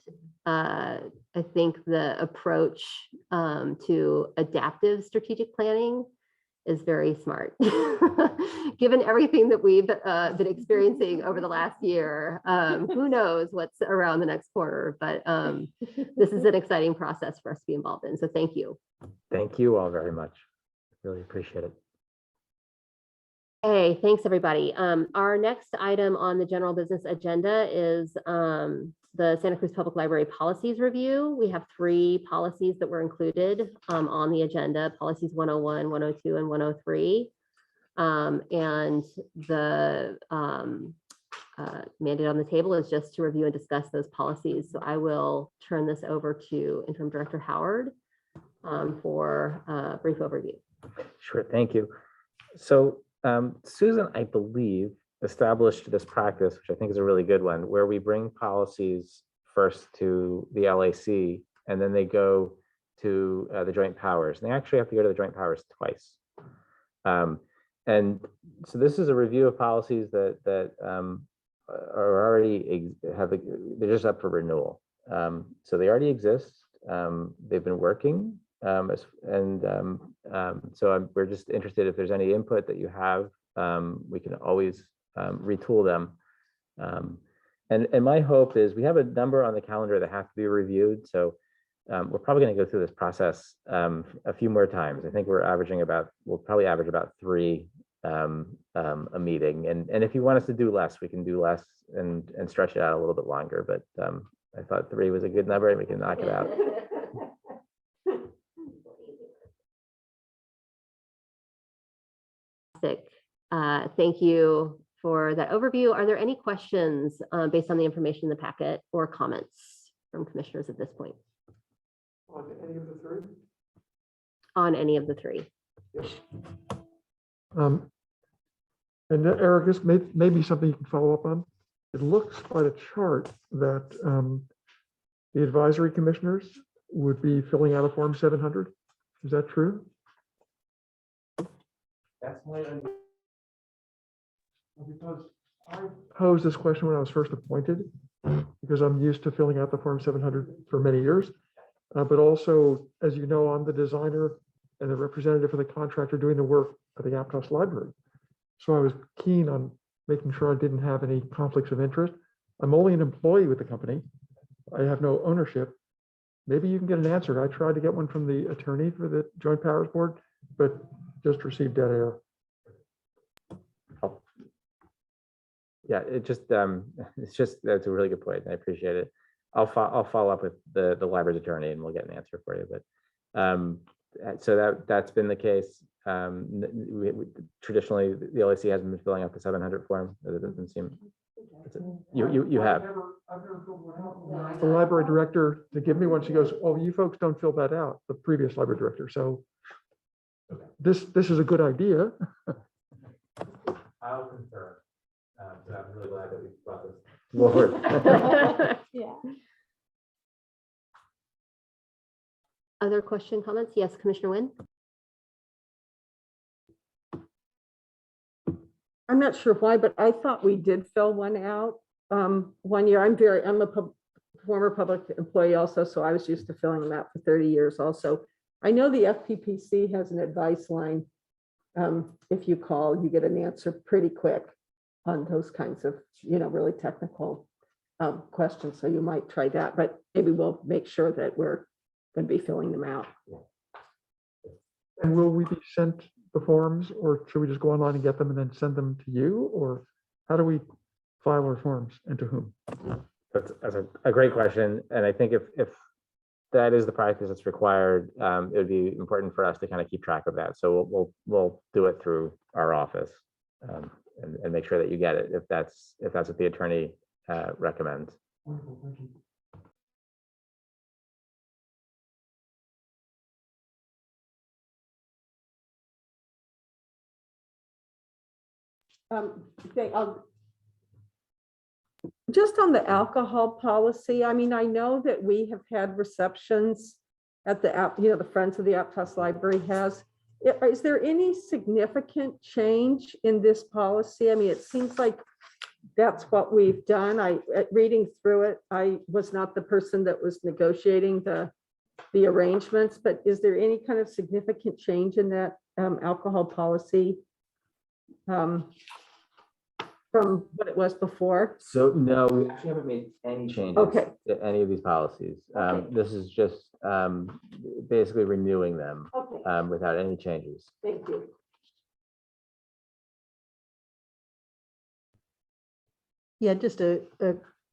I think the approach to adaptive strategic planning is very smart. Given everything that we've been experiencing over the last year, who knows what's around the next corner, but this is an exciting process for us to be involved in. So thank you. Thank you all very much. Really appreciate it. Hey, thanks, everybody. Our next item on the general business agenda is the Santa Cruz Public Library Policies Review. We have 3 policies that were included on the agenda, policies 101, 102, and 103. And the mandate on the table is just to review and discuss those policies. So I will turn this over to Interim Director Howard for a brief overview. Sure, thank you. So Susan, I believe, established this practice, which I think is a really good one, where we bring policies first to the LAC and then they go to the joint powers. And they actually have to go to the joint powers twice. And so this is a review of policies that are already they're just up for renewal. So they already exist. They've been working. We're just interested if there's any input that you have. We can always retool them. And my hope is we have a number on the calendar that have to be reviewed. So we're probably going to go through this process a few more times. I think we'll probably average about 3 a meeting. And if you want us to do less, we can do less and stretch it out a little bit longer. But I thought 3 was a good number and we can knock it out. Thank you for that overview. Are there any questions based on the information in the packet or comments from commissioners at this point? On any of the 3? On any of the 3? Yes. And Eric, this may be something you can follow up on. It looks by the chart that the advisory commissioners would be filling out a Form 700. Is that true? That's my Because I posed this question when I was first appointed, because I'm used to filling out the Form 700 for many years. But also, as you know, I'm the designer and the representative for the contractor doing the work at the Aptos Library. So I was keen on making sure I didn't have any conflicts of interest. I'm only an employee with the company. I have no ownership. Maybe you can get an answer. I tried to get one from the attorney for the Joint Powers Board, but just received dead air. Yeah, that's a really good point. I appreciate it. I'll follow up with the library's attorney and we'll get an answer for you. But so that's been the case. Traditionally, the LAC hasn't been filling out the 700 form. It doesn't seem. You have. I've never filled one out. The library director to give me one. She goes, "Oh, you folks don't fill that out." The previous library director. So this is a good idea. I'll confirm. So I'm really glad that we brought this forward. Yeah. Other comments? Yes, Commissioner Wynne. I'm not sure why, but I thought we did fill one out one year. I'm a former public employee also, so I was used to filling them out for 30 years also. I know the FPPC has an advice line. If you call, you get an answer pretty quick on those kinds of, really technical questions. So you might try that, but maybe we'll make sure that we're going to be filling them out. And will we be sent the forms, or should we just go online and get them and then send them to you? Or how do we file our forms and to whom? That's a great question. And I think if that is the practice that's required. It would be important for us to kind of keep track of that. So we'll do it through our office and make sure that you get it if that's what the attorney recommends. Wonderful, thank you. Just on the alcohol policy, I mean, I know that we have had receptions at the, the Friends of the Aptos Library has. Is there any significant change in this policy? I mean, it seems like that's what we've done. Reading through it, I was not the person that was negotiating the arrangements, but is there any kind of significant change in that alcohol policy from what it was before? So no, we actually haven't made any changes to any of these policies. This is just basically renewing them without any changes. Thank you. Yeah, just a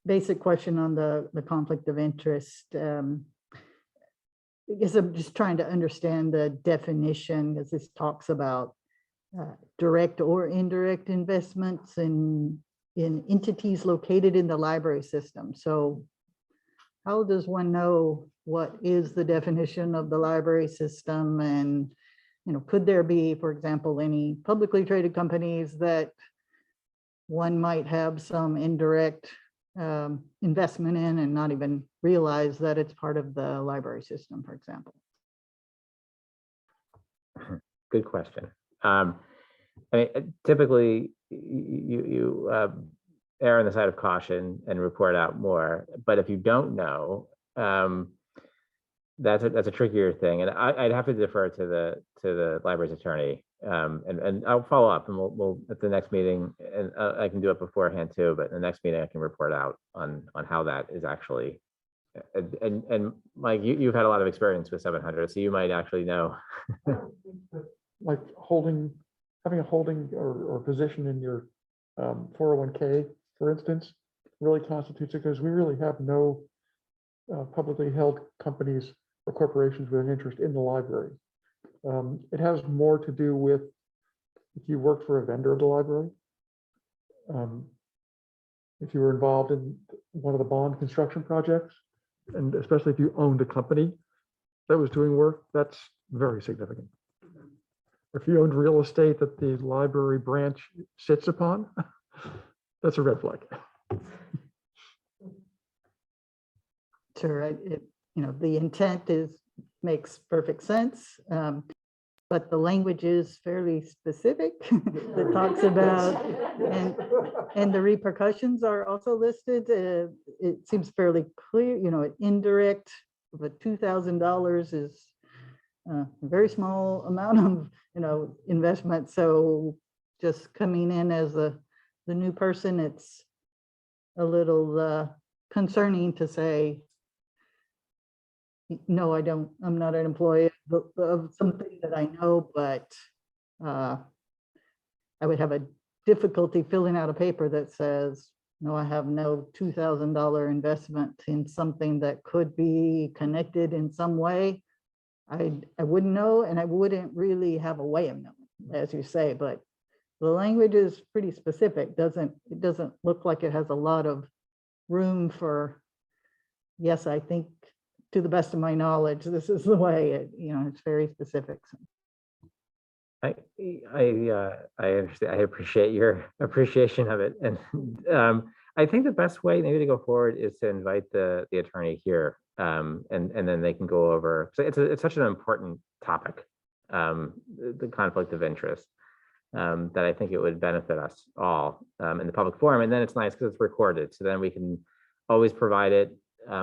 basic question on the conflict of interest. I guess I'm just trying to understand the definition, as this talks about direct or indirect investments in entities located in the library system. So how does one know what is the definition of the library system? And, could there be, for example, any publicly traded companies that one might have some indirect investment in and not even realize that it's part of the library system, for example? Good question. I mean, typically you err on the side of caution and report out more. But if you don't know, that's a trickier thing, and I'd have to defer to the library's attorney, and I'll follow up, and we'll at the next meeting, and I can do it beforehand too. But in the next meeting, I can report out on how that is actually. And Mike, you've had a lot of experience with 700, so you might actually know. Like having a holding or position in your 401k, for instance, really constitutes it, because we really have no publicly held companies or corporations with an interest in the library. It has more to do with if you work for a vendor of the library, if you were involved in one of the bond construction projects, and especially if you owned a company that was doing work, that's very significant. If you owned real estate that the library branch sits upon, that's a red flag. Sure, the intent makes perfect sense, but the language is fairly specific that talks about, and the repercussions are also listed. It seems fairly clear, an indirect, but $2,000 is a very small amount of, investment. So just coming in as the new person, it's a little concerning to say, no, I'm not an employee of something that I know, but I would have a difficulty filling out a paper that says, no, I have no $2,000 investment in something that could be connected in some way. I wouldn't know, and I wouldn't really have a way of knowing, as you say, but the language is pretty specific. It doesn't look like it has a lot of room for, yes, I think, to the best of my knowledge, this is the way it's very specific. I understand. I appreciate your appreciation of it, and I think the best way maybe to go forward is to invite the attorney here, and then they can go over. So it's such an important topic, the conflict of interest, that I think it would benefit us all in the public forum. And then it's nice because it's recorded, so then we can always provide it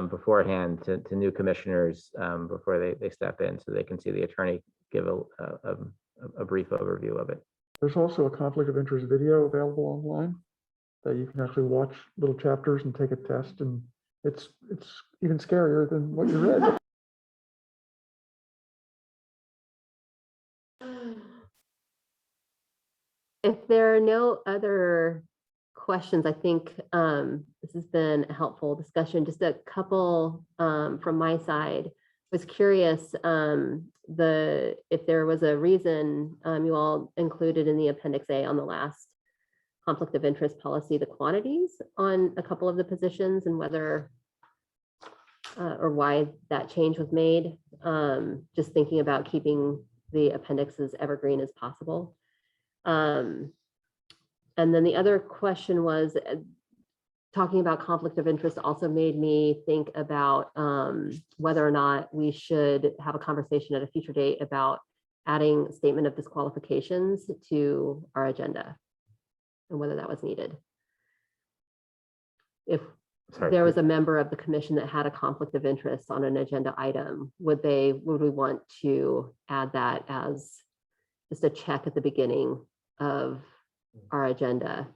beforehand to new commissioners before they step in, so they can see the attorney give a brief overview of it. There's also a conflict of interest video available online that you can actually watch little chapters and take a test, and it's even scarier than what you read. If there are no other questions, I think this has been a helpful discussion. Just a couple from my side. was curious, if there was a reason you all included in the Appendix A on the last conflict of interest policy, the quantities on a couple of the positions and whether or why that change was made. Just thinking about keeping the appendixes evergreen as possible. And then the other question was, talking about conflict of interest also made me think about whether or not we should have a conversation at a future date about adding a statement of disqualifications to our agenda and whether that was needed. If Sorry. there was a member of the commission that had a conflict of interest on an agenda item, would we want to add that as just a check at the beginning of our agenda,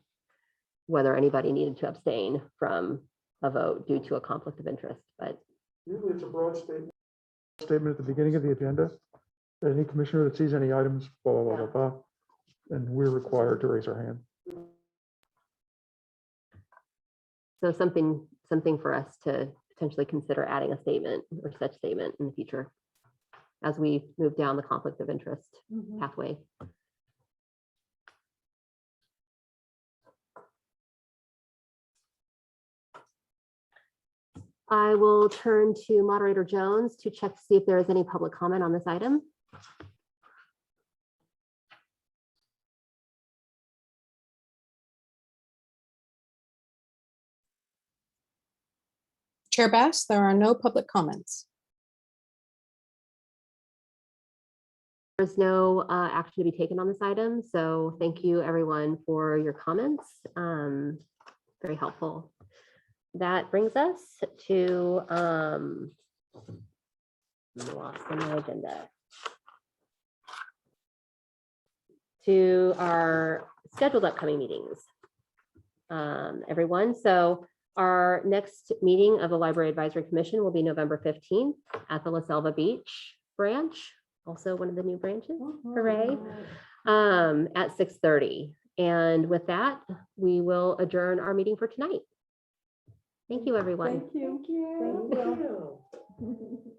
whether anybody needed to abstain from a vote due to a conflict of interest? But Usually it's a broad statement at the beginning of the agenda. Any commissioner that sees any items, blah, blah, blah, blah, blah, and we're required to raise our hand. so something for us to potentially consider adding a statement or such statement in the future as we move down the conflict of interest pathway. I will turn to Moderator Jones to check to see if there is any public comment on this item. Chair Bass, there are no public comments. There's no action to be taken on this item, so thank you everyone for your comments. Very helpful. That brings us to lost on my agenda. To our scheduled upcoming meetings. Everyone, so our next meeting of the Library Advisory Commission will be November 15th at the La Selva Beach branch, also one of the new branches. Hooray. At 6:30. And with that, we will adjourn our meeting for tonight. Thank you, everyone. Thank you. Thank you.